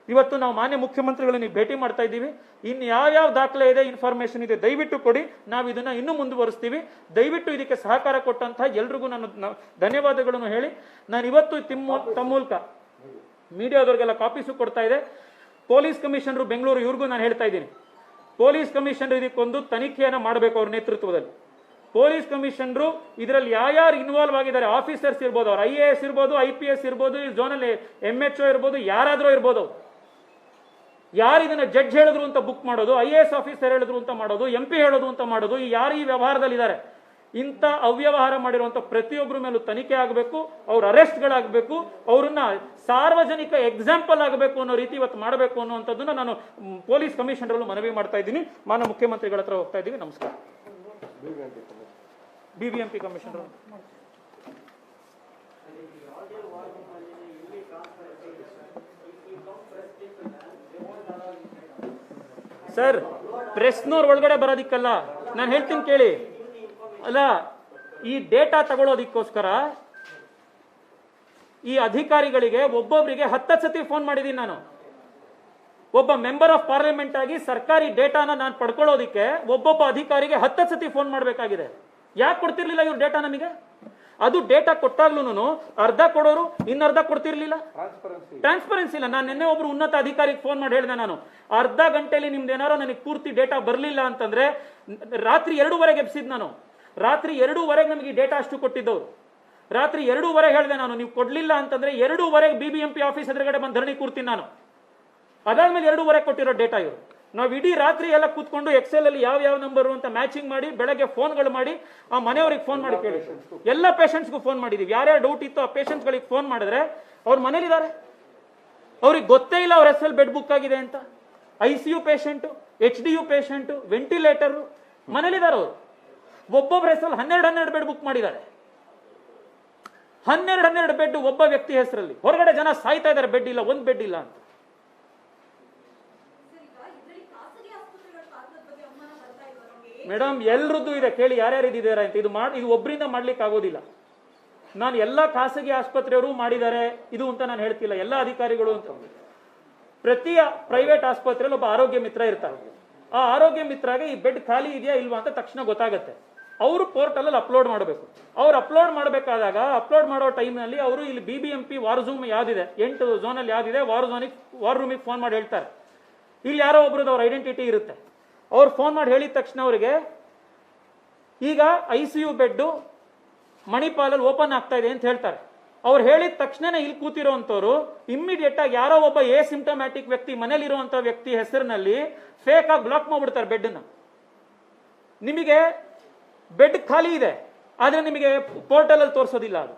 ಇವತ್ತು ನಾವು ಮಾನ್ಯ ಮುಖ್ಯಮಂತ್ರಿಗಳನ್ನ ಭೇಟಿ ಮಾಡ್ತಾ ಇದ್ದೀವಿ. ಇನ್ನು ಯಾವ್ಯಾವ ದಾಖಲೆ ಇದೆ, ಇನ್ಫಾರ್ಮೇಶನ್ ಇದೆ, ದಯವಿಟ್ಟು ಕೊಡಿ, ನಾವು ಇದನ್ನ ಇನ್ನೂ ಮುಂದುವರಿಸ್ತೀವಿ. ದಯವಿಟ್ಟು ಇದಕ್ಕೆ ಸಹಕಾರ ಕೊಟ್ಟಂತಹ ಎಲ್ರಿಗೂ ನಾನು ಧನ್ಯವಾದಗಳನ್ನು ಹೇಳಿ, ನಾನು ಇವತ್ತು ತಮ್ಮ ಮೂಲಕ ಮೀಡಿಯಾದವ್ರಿಗೆಲ್ಲ ಕಾಪೀಸು ಕೊಡ್ತಾ ಇದೆ. ಪೊಲೀಸ್ ಕಮಿಷನರ್ ಬೆಂಗಳೂರು ಇವ್ರಿಗೂ ನಾನು ಹೇಳ್ತಾ ಇದ್ದೀನಿ, ಪೊಲೀಸ್ ಕಮಿಷನರ್ ಇದಕ್ಕೊಂದು ತನಿಖೆಯನ್ನ ಮಾಡಬೇಕು ಅವ್ರ ನೇತೃತ್ವದಲ್ಲಿ. ಪೊಲೀಸ್ ಕಮಿಷನರು ಇದರಲ್ಲಿ ಯಾರ್ಯಾರು ಇನ್ವಾಲ್ವ್ ಆಗಿದ್ದಾರೆ, ಆಫೀಸರ್ಸ್ ಇರ್ಬೋದು, ಅವ್ರು IAS ಇರ್ಬೋದು, IPS ಇರ್ಬೋದು, ಝೋನಲ್ MHO ಇರ್ಬೋದು, ಯಾರಾದ್ರೂ ಇರ್ಬೋದು, ಯಾರು ಇದನ್ನ ಜಡ್ಜ್ ಹೇಳಿದ್ರು ಅಂತ ಬುಕ್ ಮಾಡೋದು, IAS ಆಫೀಸರ್ ಹೇಳಿದ್ರು ಅಂತ ಮಾಡೋದು, MP ಹೇಳೋದು ಅಂತ ಮಾಡೋದು, ಯಾರು ಈ ವ್ಯವಹಾರದಲ್ಲಿದ್ದಾರೆ, ಇಂಥ ಅವ್ಯವಹಾರ ಮಾಡಿರುವಂತ ಪ್ರತಿಯೊಬ್ಬರ ಮೇಲೂ ತನಿಖೆ ಆಗಬೇಕು, ಅವ್ರ ಅರೆಸ್ಟ್ಗಳಾಗಬೇಕು, ಅವ್ರನ್ನ ಸಾರ್ವಜನಿಕ ಎಕ್ಸಾಂಪಲ್ ಆಗಬೇಕು ಅನ್ನೋ ರೀತಿ ಇವತ್ತು ಮಾಡಬೇಕು ಅನ್ನುವಂಥದ್ದನ್ನ ನಾನು ಪೊಲೀಸ್ ಕಮಿಷನರ್ ಮನವಿ ಮಾಡ್ತಾ ಇದ್ದೀನಿ. ಮಾನ್ಯ ಮುಖ್ಯಮಂತ್ರಿಗಳ ಹತ್ರ ಹೋಗ್ತಾ ಇದ್ದೀವಿ. ನಮಸ್ಕಾರ. BBMP ಕಮಿಷನರ್ ಸರ್, ಪ್ರೆಸ್ನವ್ರ ಒಳಗಡೆ ಬರೋದಿಕ್ಕಲ್ಲ, ನಾನು ಹೇಳ್ತೀನಿ ಕೇಳಿ. ಅಲ್ಲ, ಈ ಡೇಟಾ ತಗೊಳ್ಳೋದಿಕ್ಕೋಸ್ಕರ ಈ ಅಧಿಕಾರಿಗಳಿಗೆ ಒಬ್ಬೊಬ್ಬರಿಗೆ 10 ಸತಿ ಫೋನ್ ಮಾಡಿದ್ದೀನಿ ನಾನು. ಒಬ್ಬ ಮೆಂಬರ್ ಆಫ್ ಪಾರ್ಲಿಮೆಂಟ್ ಆಗಿ ಸರ್ಕಾರಿ ಡೇಟಾನ ನಾನು ಪಡ್ಕೊಳ್ಳೋದಿಕ್ಕೆ ಒಬ್ಬೊಬ್ಬ ಅಧಿಕಾರಿಗೆ 10 ಸತಿ ಫೋನ್ ಮಾಡಬೇಕಾಗಿದೆ. ಯಾಕೆ ಕೊಡ್ತಿರ್ಲಿಲ್ಲ ಇವ್ರು ಡೇಟಾ ನಮಗೆ? ಅದು ಡೇಟಾ ಕೊಟ್ಟಾಗ್ಲೂ ಅರ್ಧ ಕೊಡೋರು ಇನ್ನರ್ಧ ಕೊಡ್ತಿರ್ಲಿಲ್ಲ. ಟ್ರಾನ್ಸ್ಪರೆನ್ಸಿ ಇಲ್ಲ. ನಾನು ನಿನ್ನೆ ಒಬ್ರು ಉನ್ನತ ಅಧಿಕಾರಿಗೆ ಫೋನ್ ಮಾಡಿ ಹೇಳಿದೆ, ನಾನು ಅರ್ಧ ಗಂಟೆಯಲ್ಲಿ ನಿಮ್ದು ಏನಾರೋ ನನಗೆ ಪೂರ್ತಿ ಡೇಟಾ ಬರಲಿಲ್ಲ ಅಂತಂದ್ರೆ ರಾತ್ರಿ 2:30 ಎಬ್ಸಿದ್ ನಾನು. ರಾತ್ರಿ 2:30 ನಮಗೆ ಡೇಟಾ ಅಷ್ಟು ಕೊಟ್ಟಿದ್ದವ್ರು. ರಾತ್ರಿ 2:30 ಹೇಳಿದೆ ನಾನು, ನೀವು ಕೊಡ್ಲಿಲ್ಲ ಅಂತಂದ್ರೆ 2:30 BBMP ಆಫೀಸ್ ಎದುರುಗಡೆ ಬಂದು ಧರಣಿ ಕೂರ್ತೀನಿ ನಾನು. ಅದಾದ್ಮೇಲೆ 2:30 ಕೊಟ್ಟಿರೋ ಡೇಟಾ ಇವರು. ನಾವು ಇಡೀ ರಾತ್ರಿ ಎಲ್ಲ ಕೂತ್ಕೊಂಡು ಎಕ್ಸೆಲ್ ಅಲ್ಲಿ ಯಾವ ನಂಬರು ಅಂತ ಮ್ಯಾಚಿಂಗ್ ಮಾಡಿ ಬೆಳಗ್ಗೆ ಫೋನ್ಗಳು ಮಾಡಿ ಆ ಮನೆಯವರಿಗೆ ಫೋನ್ ಮಾಡಿ ಕೇಳಿ, ಎಲ್ಲ ಪೇಷಂಟ್ಸ್ಗೂ ಫೋನ್ ಮಾಡಿದೀವಿ. ಯಾರ್ಯಾರು ಡೌಟ್ ಇತ್ತು ಆ ಪೇಷಂಟ್ಸ್ಗಳಿಗೆ ಫೋನ್ ಮಾಡಿದ್ರೆ ಅವ್ರ ಮನೇಲಿದ್ದಾರೆ, ಅವ್ರಿಗೆ ಗೊತ್ತೇ ಇಲ್ಲ ಅವ್ರ ಹೆಸರಲ್ಲಿ ಬೆಡ್ ಬುಕ್ ಆಗಿದೆ ಅಂತ. ICU patient, HDU patient, ventilator ಮನೇಲಿದ್ದಾರೆ ಅವರು. ಒಬ್ಬೊಬ್ಬರ ಹೆಸರಲ್ಲಿ 12 ಬೆಡ್ ಬುಕ್ ಮಾಡಿದ್ದಾರೆ. 12 ಬೆಡ್ ಒಬ್ಬ ವ್ಯಕ್ತಿ ಹೆಸರಲ್ಲಿ. ಹೊರಗಡೆ ಜನ ಸಾಯ್ತಾ ಇದ್ದಾರೆ, ಬೆಡ್ ಇಲ್ಲ, ಒಂದು ಬೆಡ್ ಇಲ್ಲ ಅಂತ. ಮೇಡಮ್ ಎಲ್ರದ್ದು ಇದೆ, ಕೇಳಿ ಯಾರ್ಯಾರು ಇದ್ದಾರೆ ಅಂತ. ಇದು ಒಬ್ಬರಿಂದ ಮಾಡ್ಲಿಕ್ಕೆ ಆಗೋದಿಲ್ಲ. ನಾನು ಎಲ್ಲ ಖಾಸಗಿ ಆಸ್ಪತ್ರೆಯವರು ಮಾಡಿದ್ದಾರೆ ಇದು ಅಂತ ನಾನು ಹೇಳ್ತಿಲ್ಲ, ಎಲ್ಲ ಅಧಿಕಾರಿಗಳು ಅಂತ. ಪ್ರತಿ ಪ್ರೈವೇಟ್ ಆಸ್ಪತ್ರೆಯಲ್ಲಿ ಒಬ್ಬ ಆರೋಗ್ಯ ಮಿತ್ರ ಇರ್ತಾರೆ. ಆ ಆರೋಗ್ಯ ಮಿತ್ರಗೆ ಈ ಬೆಡ್ ಖಾಲಿ ಇದೆಯಾ ಇಲ್ವಾ ಅಂತ ತಕ್ಷಣ ಗೊತ್ತಾಗುತ್ತೆ. ಅವರು ಪೋರ್ಟಲ್ ಅಲ್ಲಿ ಅಪ್ಲೋಡ್ ಮಾಡಬೇಕು. ಅವ್ರು ಅಪ್ಲೋಡ್ ಮಾಡಬೇಕಾದಾಗ ಅಪ್ಲೋಡ್ ಮಾಡೋ ಟೈಮ್ನಲ್ಲಿ ಅವರು ಇಲ್ಲಿ BBMP ವಾರ್ ಝೂಮ್ ಯಾವ್ದಿದೆ, 8 ಝೋನಲ್ಲಿ ಯಾವ್ದಿದೆ ವಾರ್ ರೂಮಿಗೆ ಫೋನ್ ಮಾಡಿ ಹೇಳ್ತಾರೆ. ಇಲ್ಲಿ ಯಾರೋ ಒಬ್ರದ್ದು ಅವ್ರ ಐಡೆಂಟಿಟಿ ಇರುತ್ತೆ. ಅವ್ರು ಫೋನ್ ಮಾಡಿ ಹೇಳಿದ ತಕ್ಷಣ ಅವರಿಗೆ ಈಗ ICU ಬೆಡ್ ಮಣಿಪಾಲಲ್ಲಿ ಓಪನ್ ಆಗ್ತಾ ಇದೆ ಅಂತ ಹೇಳ್ತಾರೆ. ಅವ್ರು ಹೇಳಿದ ತಕ್ಷಣನೇ ಇಲ್ಲಿ ಕೂತಿರೋಂಥವ್ರು ಇಮ್ಮಿಡಿಯೇಟ್ ಆಗಿ ಯಾರೋ ಒಬ್ಬ ಸಿಂಪ್ಟಮ್ಯಾಟಿಕ್ ವ್ಯಕ್ತಿ ಮನೇಲಿರುವಂತ ವ್ಯಕ್ತಿ ಹೆಸರಿನಲ್ಲಿ ಫೇಕ್ ಆಗಿ ಬ್ಲಾಕ್ ಮಾಡ್ಬಿಡ್ತಾರೆ ಬೆಡ್ನ. ನಿಮಗೆ ಬೆಡ್ ಖಾಲಿ ಇದೆ ಆದ್ರೆ ನಿಮಗೆ ಪೋರ್ಟಲ್ ಅಲ್ಲಿ ತೋರಿಸೋದಿಲ್ಲ. ಅದು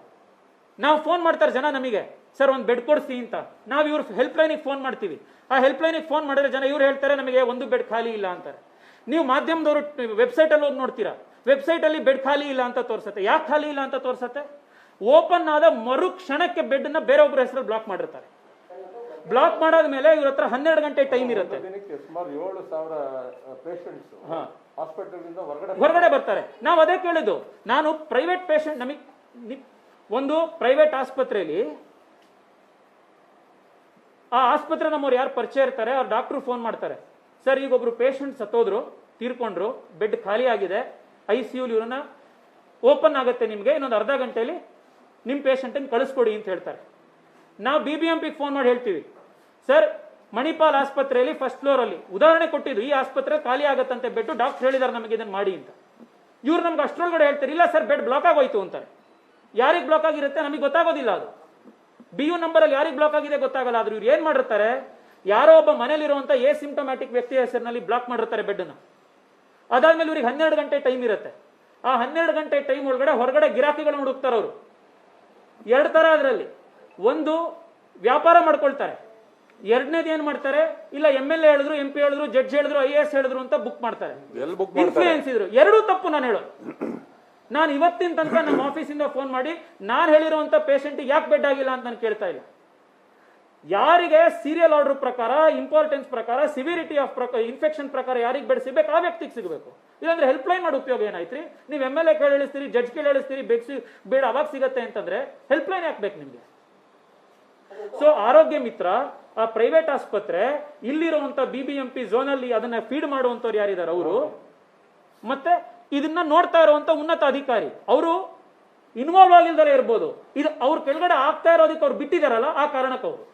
ನಾವು ಫೋನ್ ಮಾಡ್ತಾರೆ ಜನ ನಮಗೆ, ಸರ್ ಒಂದು ಬೆಡ್ ಕೊಡಿಸಿ ಅಂತ. ನಾವು ಇವ್ರ ಹೆಲ್ಪ್ ಲೈನಿಗೆ ಫೋನ್ ಮಾಡ್ತೀವಿ. ಆ ಹೆಲ್ಪ್ ಲೈನಿಗೆ ಫೋನ್ ಮಾಡಿದ್ರೆ ಜನ ಇವ್ರು ಹೇಳ್ತಾರೆ ನಮಗೆ ಒಂದು ಬೆಡ್ ಖಾಲಿ ಇಲ್ಲ ಅಂತಾರೆ. ನೀವು ಮಾಧ್ಯಮದವರು ವೆಬ್ಸೈಟ್ ಅಲ್ಲಿ ಹೋಗಿ ನೋಡ್ತೀರಾ, ವೆಬ್ಸೈಟ್ ಅಲ್ಲಿ ಬೆಡ್ ಖಾಲಿ ಇಲ್ಲ ಅಂತ ತೋರಿಸುತ್ತೆ. ಯಾಕೆ ಖಾಲಿ ಇಲ್ಲ ಅಂತ ತೋರಿಸುತ್ತೆ? ಓಪನ್ ಆದ ಮರು ಕ್ಷಣಕ್ಕೆ ಬೆಡ್ ನ ಬೇರೊಬ್ಬರ ಹೆಸರಲ್ಲಿ ಬ್ಲಾಕ್ ಮಾಡಿರ್ತಾರೆ. ಬ್ಲಾಕ್ ಮಾಡಾದ ಮೇಲೆ ಇವ್ರ ಹತ್ರ 12 ಗಂಟೆ ಟೈಮ್ ಇರುತ್ತೆ. ಹೊರಗಡೆ ಬರ್ತಾರೆ. ನಾವು ಅದೇ ಕೇಳಿದ್ದು. ನಾನು ಪ್ರೈವೇಟ್ ಪೇಷಂಟ್, ನಮಗೆ ಒಂದು ಪ್ರೈವೇಟ್ ಆಸ್ಪತ್ರೆಯಲ್ಲಿ ಆ ಆಸ್ಪತ್ರೆ ನಮ್ಮವ್ರು ಯಾರು ಪರಿಚಯ ಇರ್ತಾರೆ ಅವ್ರು ಡಾಕ್ಟರ್ ಫೋನ್ ಮಾಡ್ತಾರೆ, ಸರ್ ಈಗ ಒಬ್ರು ಪೇಷಂಟ್ ಸತ್ತೋದ್ರು, ತೀರ್ಕೊಂಡ್ರು, ಬೆಡ್ ಖಾಲಿ ಆಗಿದೆ, ICU ಇವ್ರನ್ನ ಓಪನ್ ಆಗುತ್ತೆ ನಿಮ್ಗೆ, ಇನ್ನೊಂದು ಅರ್ಧ ಗಂಟೆಯಲ್ಲಿ ನಿಮ್ ಪೇಷಂಟ್ ಅನ್ನು ಕಳಿಸ್ಕೊಡಿ ಅಂತ ಹೇಳ್ತಾರೆ. ನಾವು BBMP ಫೋನ್ ಮಾಡಿ ಹೇಳ್ತೀವಿ, ಸರ್ ಮಣಿಪಾಲ್ ಆಸ್ಪತ್ರೆಯಲ್ಲಿ ಫಸ್ಟ್ ಫ್ಲೋರ್ ಅಲ್ಲಿ ಉದಾಹರಣೆ ಕೊಟ್ಟಿದ್ದು, ಈ ಆಸ್ಪತ್ರೆ ಖಾಲಿ ಆಗತ್ತಂತೆ ಬೆಡ್, ಡಾಕ್ಟರ್ ಹೇಳಿದಾರೆ ನಮಗೆ ಇದನ್ನ ಮಾಡಿ ಅಂತ. ಇವ್ರು ನಮ್ಗೆ ಅಷ್ಟರೊಳಗಡೆ ಹೇಳ್ತಾರೆ, ಇಲ್ಲ ಸರ್ ಬೆಡ್ ಬ್ಲಾಕ್ ಆಗೋಯ್ತು ಅಂತಾರೆ. ಯಾರಿಗೆ ಬ್ಲಾಕ್ ಆಗಿರುತ್ತೆ ನಮಗೆ ಗೊತ್ತಾಗೋದಿಲ್ಲ. ಅದು BU ನಂಬರ್ ಅಲ್ಲಿ ಯಾರಿಗೆ ಬ್ಲಾಕ್ ಆಗಿದೆ ಗೊತ್ತಾಗಲ್ಲ. ಆದ್ರೂ ಇವ್ರು ಏನ್ ಮಾಡಿರ್ತಾರೆ, ಯಾರೋ ಒಬ್ಬ ಮನೇಲಿರುವಂತ ಸಿಂಪ್ಟಮ್ಯಾಟಿಕ್ ವ್ಯಕ್ತಿ ಹೆಸರಿನಲ್ಲಿ ಬ್ಲಾಕ್ ಮಾಡಿರ್ತಾರೆ ಬೆಡ್ನ. ಅದಾದ್ಮೇಲೆ ಇವ್ರಿಗೆ 12 ಗಂಟೆ ಟೈಮ್ ಇರುತ್ತೆ. ಆ 12 ಗಂಟೆ ಟೈಮ್ ಒಳಗಡೆ ಹೊರಗಡೆ ಗಿರಾಕಿಗಳನ್ನ ಹುಡುಕ್ತಾರೆ ಅವರು. 2 ತರ ಅದರಲ್ಲಿ. ಒಂದು ವ್ಯಾಪಾರ ಮಾಡ್ಕೊಳ್ತಾರೆ, ಎರಡನೇದು ಏನ್ ಮಾಡ್ತಾರೆ, ಇಲ್ಲ MLA ಹೇಳಿದ್ರು, MP ಹೇಳಿದ್ರು, ಜಡ್ಜ್ ಹೇಳಿದ್ರು, IAS ಹೇಳಿದ್ರು ಅಂತ ಬುಕ್ ಮಾಡ್ತಾರೆ, ಇನ್ಫ್ಲೂಯೆನ್ಸ್ ಇದ್ರು. ಎರಡೂ ತಪ್ಪು. ನಾನು ಹೇಳೋದು, ನಾನು ಇವತ್ತಿನ ತನಕ ನಮ್ಮ ಆಫೀಸಿಂದ ಫೋನ್ ಮಾಡಿ ನಾನು ಹೇಳಿರುವಂತ ಪೇಷಂಟ್ ಯಾಕೆ ಬೆಡ್ ಆಗಿಲ್ಲ ಅಂತ ನಾನು ಕೇಳ್ತಾ ಇಲ್ಲ. ಯಾರಿಗೆ ಸೀರಿಯಲ್ ಆರ್ಡರ್ ಪ್ರಕಾರ, ಇಂಪಾರ್ಟೆನ್ಸ್ ಪ್ರಕಾರ, ಸಿವಿರಿಟಿ ಆಫ್ ಇನ್ಫೆಕ್ಷನ್ ಪ್ರಕಾರ ಯಾರಿಗೆ ಬೆಡ್ ಸಿಗಬೇಕು ಆ ವ್ಯಕ್ತಿಗೆ ಸಿಗಬೇಕು. ಇಲ್ಲಾಂದ್ರೆ ಹೆಲ್ಪ್ ಲೈನ್ ಮಾಡಿ ಉಪಯೋಗ ಏನಾಯ್ತ್ರಿ? ನೀವು MLA ಕೇಳಿ ಹೇಳಿಸ್ತೀರಿ, ಜಡ್ಜ್ ಕೇಳಿ ಹೇಳಿಸ್ತೀರಿ, ಬೇಡ ಅವಾಗ ಸಿಗತ್ತೆ ಅಂತಂದ್ರೆ ಹೆಲ್ಪ್ ಲೈನ್ ಯಾಕೆ ಬೇಕು ನಿಮ್ಗೆ? ಸೊ ಆರೋಗ್ಯ ಮಿತ್ರ, ಆ ಪ್ರೈವೇಟ್ ಆಸ್ಪತ್ರೆ, ಇಲ್ಲಿರುವಂತ BBMP ಝೋನ್ ಅಲ್ಲಿ ಅದನ್ನ ಫೀಡ್ ಮಾಡುವಂತವ್ರು ಯಾರಿದ್ದಾರೆ ಅವರು, ಮತ್ತೆ ಇದನ್ನ ನೋಡ್ತಾ ಇರುವಂತ ಉನ್ನತ ಅಧಿಕಾರಿ, ಅವರು ಇನ್ವಾಲ್ವ್ ಆಗಿಲ್ದಲೇ ಇರ್ಬೋದು. ಇದು ಅವ್ರ ಕೆಳಗಡೆ ಆಗ್ತಾ ಇರೋದಕ್ಕೆ ಅವ್ರು ಬಿಟ್ಟಿದಾರಲ್ಲ, ಆ ಕಾರಣಕ್ಕೆ ಅವರು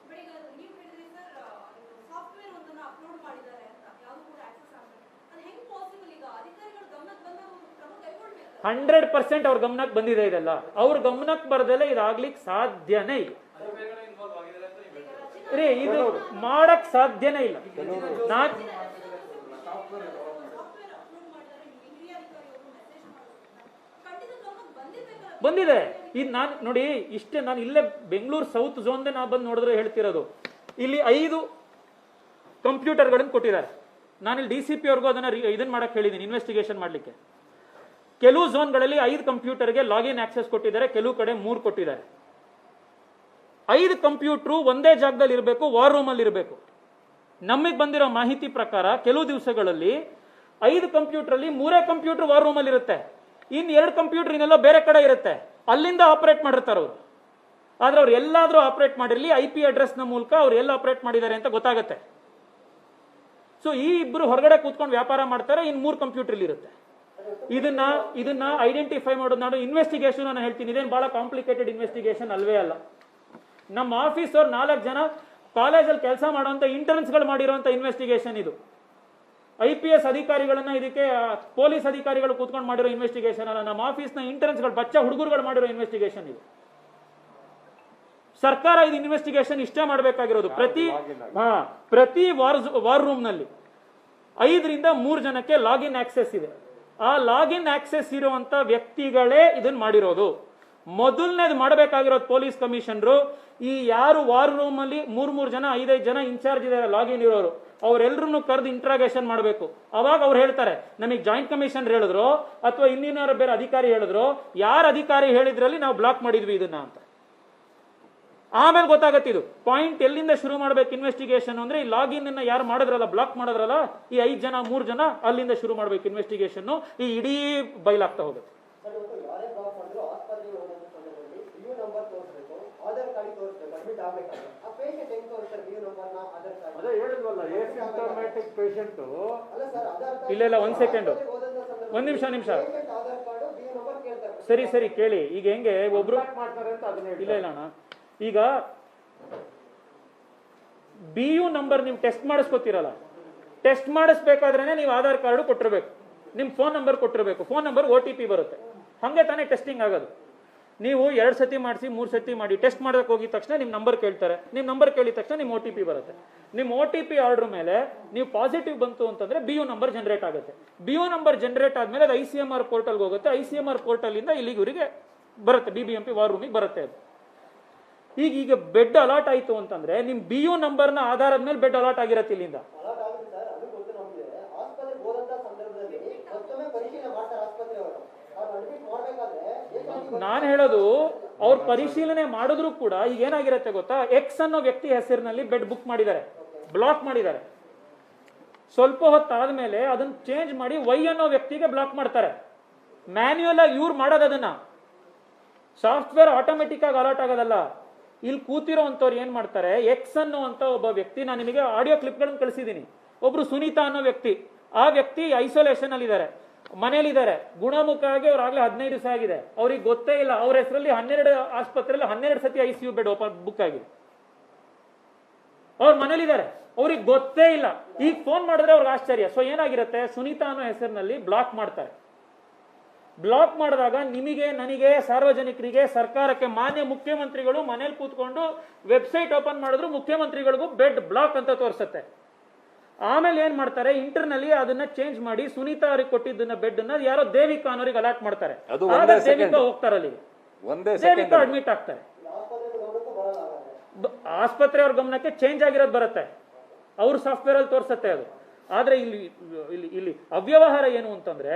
100% ಅವ್ರ ಗಮನಕ್ಕೆ ಬಂದಿದೆ. ಇದೆಲ್ಲ ಅವ್ರ ಗಮನಕ್ಕೆ ಬರದಲ್ಲೇ ಇದಾಗ್ಲಿಕ್ಕೆ ಸಾಧ್ಯನೇ ಇಲ್ಲ ರೀ. ಇದು ಮಾಡಕ್ ಸಾಧ್ಯನೇ ಇಲ್ಲ. ಬಂದಿದೆ. ಇದು ನಾನು ನೋಡಿ, ಇಷ್ಟೇ ನಾನು ಇಲ್ಲೇ ಬೆಂಗಳೂರು ಸೌತ್ ಝೋನ್ ನಾವು ಬಂದು ನೋಡಿದ್ರೆ ಹೇಳ್ತಿರೋದು, ಇಲ್ಲಿ 5 ಕಂಪ್ಯೂಟರ್ಗಳನ್ನು ಕೊಟ್ಟಿದ್ದಾರೆ. ನಾನಿಲ್ಲಿ DCP ಅವ್ರಿಗೂ ಅದನ್ನ ಇದನ್ನ ಮಾಡಕ್ ಹೇಳಿದ್ದೀನಿ, ಇನ್ವೆಸ್ಟಿಗೇಷನ್ ಮಾಡ್ಲಿಕ್ಕೆ. ಕೆಲವು ಝೋನ್ಗಳಲ್ಲಿ 5 ಕಂಪ್ಯೂಟರ್ಗೆ ಲಾಗಿನ್ ಆಕ್ಸೆಸ್ ಕೊಟ್ಟಿದ್ದಾರೆ, ಕೆಲವು ಕಡೆ 3 ಕೊಟ್ಟಿದ್ದಾರೆ. 5 ಕಂಪ್ಯೂಟರ್ ಒಂದೇ ಜಾಗದಲ್ಲಿ ಇರಬೇಕು, ವಾರ್ ರೂಮ್ ಅಲ್ಲಿ ಇರಬೇಕು. ನಮಗೆ ಬಂದಿರೋ ಮಾಹಿತಿ ಪ್ರಕಾರ ಕೆಲವು ದಿವಸಗಳಲ್ಲಿ 5 ಕಂಪ್ಯೂಟರ್ ಅಲ್ಲಿ 3 ಕಂಪ್ಯೂಟರ್ ವಾರ್ ರೂಮ್ ಅಲ್ಲಿ ಇರುತ್ತೆ, ಇನ್ 2 ಕಂಪ್ಯೂಟರ್ ಇನ್ನೆಲ್ಲ ಬೇರೆ ಕಡೆ ಇರುತ್ತೆ, ಅಲ್ಲಿಂದ ಆಪರೇಟ್ ಮಾಡಿರ್ತಾರೆ ಅವರು. ಆದ್ರೆ ಅವ್ರು ಎಲ್ಲಾದ್ರೂ ಆಪರೇಟ್ ಮಾಡಿರ್ಲಿ, IP ಅಡ್ರೆಸ್ ನ ಮೂಲಕ ಅವ್ರು ಎಲ್ಲ ಆಪರೇಟ್ ಮಾಡಿದ್ದಾರೆ ಅಂತ ಗೊತ್ತಾಗುತ್ತೆ. ಸೊ ಈ ಇಬ್ರು ಹೊರಗಡೆ ಕೂತ್ಕೊಂಡು ವ್ಯಾಪಾರ ಮಾಡ್ತಾರೆ, ಇನ್ 3 ಕಂಪ್ಯೂಟರ್ ಇರುತ್ತೆ. ಇದನ್ನ ಐಡೆಂಟಿಫೈ ಮಾಡೋದು. ನಾನು ಇನ್ವೆಸ್ಟಿಗೇಷನ್ ನಾನು ಹೇಳ್ತೀನಿ, ಇದೇನು ಬಹಳ ಕಾಂಪ್ಲಿಕೇಟೆಡ್ ಇನ್ವೆಸ್ಟಿಗೇಷನ್ ಅಲ್ವೇ ಅಲ್ಲ. ನಮ್ಮ ಆಫೀಸ್ ಅವ್ರು 4 ಜನ ಕಾಲೇಜಲ್ಲಿ ಕೆಲಸ ಮಾಡುವಂತ ಇಂಟರ್ನ್ಸ್ ಗಳು ಮಾಡಿರುವಂತ ಇನ್ವೆಸ್ಟಿಗೇಷನ್ ಇದು. IPS ಅಧಿಕಾರಿಗಳನ್ನ ಇದಕ್ಕೆ ಪೊಲೀಸ್ ಅಧಿಕಾರಿಗಳು ಕೂತ್ಕೊಂಡು ಮಾಡಿರೋ ಇನ್ವೆಸ್ಟಿಗೇಷನ್ ಅಲ್ಲ, ನಮ್ಮ ಆಫೀಸ್ನ ಇಂಟರ್ನ್ಸ್ ಗಳು ಬಚ್ಚ ಹುಡುಗರುಗಳು ಮಾಡಿರೋ ಇನ್ವೆಸ್ಟಿಗೇಷನ್ ಇದು. ಸರ್ಕಾರ ಇದು ಇನ್ವೆಸ್ಟಿಗೇಷನ್ ಇಷ್ಟೇ ಮಾಡಬೇಕಾಗಿರೋದು. ಪ್ರತಿ ವಾರ್ ರೂಮ್ ನಲ್ಲಿ 5 ರಿಂದ 3 ಜನಕ್ಕೆ ಲಾಗಿನ್ ಆಕ್ಸೆಸ್ ಇದೆ. ಆ ಲಾಗಿನ್ ಆಕ್ಸೆಸ್ ಇರುವಂತ ವ್ಯಕ್ತಿಗಳೇ ಇದನ್ನ ಮಾಡಿರೋದು. ಮೊದಲನೇದು ಮಾಡಬೇಕಾಗಿರೋದು ಪೊಲೀಸ್ ಕಮಿಷನರು, ಈ ಯಾರು ವಾರ್ ರೂಮ್ ಅಲ್ಲಿ 3 ಜನ 5 ಜನ ಇನ್ಚಾರ್ಜ್ ಇದಾರೆ ಲಾಗಿನ್ ಇರೋರು, ಅವರೆಲ್ಲರನ್ನು ಕರೆದು ಇಂಟ್ರಾಗೇಷನ್ ಮಾಡಬೇಕು. ಅವಾಗ ಅವ್ರು ಹೇಳ್ತಾರೆ, ನಮಗೆ ಜಾಯಿಂಟ್ ಕಮಿಷನರ್ ಹೇಳಿದ್ರು ಅಥವಾ ಇನ್ನೇನಾರು ಬೇರೆ ಅಧಿಕಾರಿ ಹೇಳಿದ್ರು, ಯಾರ ಅಧಿಕಾರಿ ಹೇಳಿದ್ರಲ್ಲಿ ನಾವು ಬ್ಲಾಕ್ ಮಾಡಿದ್ವಿ ಇದನ್ನ ಅಂತ. ಆಮೇಲೆ ಗೊತ್ತಾಗತ್ತೆ ಇದು ಪಾಯಿಂಟ್ ಎಲ್ಲಿಂದ ಶುರು ಮಾಡ್ಬೇಕು ಇನ್ವೆಸ್ಟಿಗೇಷನ್ ಅಂದ್ರೆ, ಈ ಲಾಗಿನ್ ಅನ್ನ ಯಾರು ಮಾಡಿದ್ರಲ್ಲ, ಬ್ಲಾಕ್ ಮಾಡಿದ್ರಲ್ಲ, ಈ 5 ಜನ 3 ಜನ ಅಲ್ಲಿಂದ ಶುರು ಮಾಡ್ಬೇಕು ಇನ್ವೆಸ್ಟಿಗೇಷನ್. ಈ ಇಡೀ ಬಯಲಾಗ್ತಾ ಹೋಗುತ್ತೆ. ಇಲ್ಲ 1 ಸೆಕೆಂಡ್, 1 ನಿಮಿಷ ಸರಿ ಕೇಳಿ. ಈಗ ಹೆಂಗೆ ಒಬ್ರು ಇಲ್ಲ ಅಣ್ಣ, ಈಗ BU ನಂಬರ್ ನೀವು ಟೆಸ್ಟ್ ಮಾಡಿಸ್ಕೊತೀರಲ್ಲ, ಟೆಸ್ಟ್ ಮಾಡಿಸ್ಬೇಕಾದ್ರೆ ನೀವು ಆಧಾರ್ ಕಾರ್ಡ್ ಕೊಟ್ಟಿರ್ಬೇಕು, ನಿಮ್ ಫೋನ್ ನಂಬರ್ ಕೊಟ್ಟಿರ್ಬೇಕು, ಫೋನ್ ನಂಬರ್ OTP ಬರುತ್ತೆ. ಹಂಗೆ ತಾನೇ ಟೆಸ್ಟಿಂಗ್ ಆಗೋದು. ನೀವು 2 ಸತಿ ಮಾಡಿಸಿ 3 ಸತಿ ಮಾಡಿ ಟೆಸ್ಟ್ ಮಾಡೋಕೆ ಹೋಗಿದ ತಕ್ಷಣ ನಿಮ್ ನಂಬರ್ ಕೇಳ್ತಾರೆ. ನಿಮ್ ನಂಬರ್ ಕೇಳಿದ ತಕ್ಷಣ ನಿಮ್ OTP ಬರುತ್ತೆ. ನಿಮ್ OTP ಆರ್ಡರ್ ಮೇಲೆ ನೀವು ಪಾಸಿಟಿವ್ ಬಂತು ಅಂತಂದ್ರೆ BU ನಂಬರ್ ಜನರೇಟ್ ಆಗುತ್ತೆ. BU ನಂಬರ್ ಜನರೇಟ್ ಆದ್ಮೇಲೆ ಅದು ICMR ಪೋರ್ಟಲ್ಗೆ ಹೋಗುತ್ತೆ. ICMR ಪೋರ್ಟಲ್ ಇಂದ ಇಲ್ಲಿಗೆ ಇವರಿಗೆ ಬರುತ್ತೆ, BBMP ವಾರ್ ರೂಮಿಗೆ ಬರುತ್ತೆ ಅದು. ಈಗ ಬೆಡ್ ಅಲಾಟ್ ಆಯ್ತು ಅಂತಂದ್ರೆ ನಿಮ್ BU ನಂಬರ್ನ ಆಧಾರದ ಮೇಲೆ ಬೆಡ್ ಅಲಾಟ್ ಆಗಿರತ್ತೆ ಇಲ್ಲಿಂದ. ನಾನು ಹೇಳೋದು ಅವ್ರ ಪರಿಶೀಲನೆ ಮಾಡಿದ್ರು ಕೂಡ ಈಗ ಏನಾಗಿರುತ್ತೆ ಗೊತ್ತಾ, X ಅನ್ನೋ ವ್ಯಕ್ತಿ ಹೆಸರಿನಲ್ಲಿ ಬೆಡ್ ಬುಕ್ ಮಾಡಿದ್ದಾರೆ, ಬ್ಲಾಕ್ ಮಾಡಿದ್ದಾರೆ. ಸ್ವಲ್ಪ ಹೊತ್ತಾದ್ಮೇಲೆ ಅದನ್ನ ಚೇಂಜ್ ಮಾಡಿ Y ಅನ್ನೋ ವ್ಯಕ್ತಿಗೆ ಬ್ಲಾಕ್ ಮಾಡ್ತಾರೆ. ಮ್ಯಾನ್ಯುಯಲ್ ಆಗಿ ಇವ್ರು ಮಾಡೋದು ಅದನ್ನ, ಸಾಫ್ಟ್ವೇರ್ ಆಟೋಮೆಟಿಕ್ ಆಗಿ ಅಲರ್ಟ್ ಆಗೋದಲ್ಲ. ಇಲ್ಲಿ ಕೂತಿರೋ ಅಂತವ್ರು ಏನ್ ಮಾಡ್ತಾರೆ, X ಅನ್ನೋ ಅಂತ ಒಬ್ಬ ವ್ಯಕ್ತಿ, ನಾನು ನಿಮಗೆ ಆಡಿಯೋ ಕ್ಲಿಪ್ಗಳನ್ನು ಕಳಿಸಿದ್ದೀನಿ. ಒಬ್ರು ಸುನೀತಾ ಅನ್ನೋ ವ್ಯಕ್ತಿ, ಆ ವ್ಯಕ್ತಿ ಐಸೋಲೇಷನ್ ಅಲ್ಲಿ ಇದ್ದಾರೆ, ಮನೇಲಿದ್ದಾರೆ, ಗುಣಮುಖ ಆಗಿ ಅವ್ರು ಆಗ್ಲೇ 15 ದಿವಸ ಆಗಿದೆ, ಅವ್ರಿಗೆ ಗೊತ್ತೇ ಇಲ್ಲ. ಅವ್ರ ಹೆಸರಲ್ಲಿ 12 ಆಸ್ಪತ್ರೆಯಲ್ಲಿ 12 ಸತಿ ICU ಬೆಡ್ ಬುಕ್ ಆಗಿದೆ. ಅವ್ರ ಮನೇಲಿದ್ದಾರೆ, ಅವ್ರಿಗೆ ಗೊತ್ತೇ ಇಲ್ಲ. ಈಗ ಫೋನ್ ಮಾಡಿದ್ರೆ ಅವ್ರಿಗೆ ಆಶ್ಚರ್ಯ. ಸೊ ಏನಾಗಿರುತ್ತೆ, ಸುನೀತಾ ಅನ್ನೋ ಹೆಸರಿನಲ್ಲಿ ಬ್ಲಾಕ್ ಮಾಡ್ತಾರೆ. ಬ್ಲಾಕ್ ಮಾಡಿದಾಗ ನಿಮಗೆ, ನನಗೆ, ಸಾರ್ವಜನಿಕರಿಗೆ, ಸರ್ಕಾರಕ್ಕೆ, ಮಾನ್ಯ ಮುಖ್ಯಮಂತ್ರಿಗಳು ಮನೇಲಿ ಕೂತ್ಕೊಂಡು ವೆಬ್ಸೈಟ್ ಓಪನ್ ಮಾಡಿದ್ರು ಮುಖ್ಯಮಂತ್ರಿಗಳಿಗೂ ಬೆಡ್ ಬ್ಲಾಕ್ ಅಂತ ತೋರಿಸುತ್ತೆ. ಆಮೇಲೆ ಏನ್ ಮಾಡ್ತಾರೆ, ಇಂಟರ್ನಲ್ಲಿ ಅದನ್ನ ಚೇಂಜ್ ಮಾಡಿ ಸುನೀತಾ ಅವ್ರಿಗೆ ಕೊಟ್ಟಿದ್ದನ್ನ ಬೆಡ್ ಅನ್ನ ಯಾರೋ ದೇವಿಕಾ ಅನ್ನೋರಿಗೆ ಅಲಾಟ್ ಮಾಡ್ತಾರೆ. ದೇವಿಕಾ ಹೋಗ್ತಾರೆ, ಅಲ್ಲಿಗೆ ದೇವಿಕಾ ಅಡ್ಮಿಟ್ ಆಗ್ತಾರೆ. ಆಸ್ಪತ್ರೆ ಅವ್ರ ಗಮನಕ್ಕೆ ಚೇಂಜ್ ಆಗಿರೋದು ಬರುತ್ತೆ, ಅವ್ರ ಸಾಫ್ಟ್ವೇರ್ ಅಲ್ಲಿ ತೋರಿಸುತ್ತೆ ಅದು. ಆದ್ರೆ ಇಲ್ಲಿ ಅವ್ಯವಹಾರ ಏನು ಅಂತಂದ್ರೆ,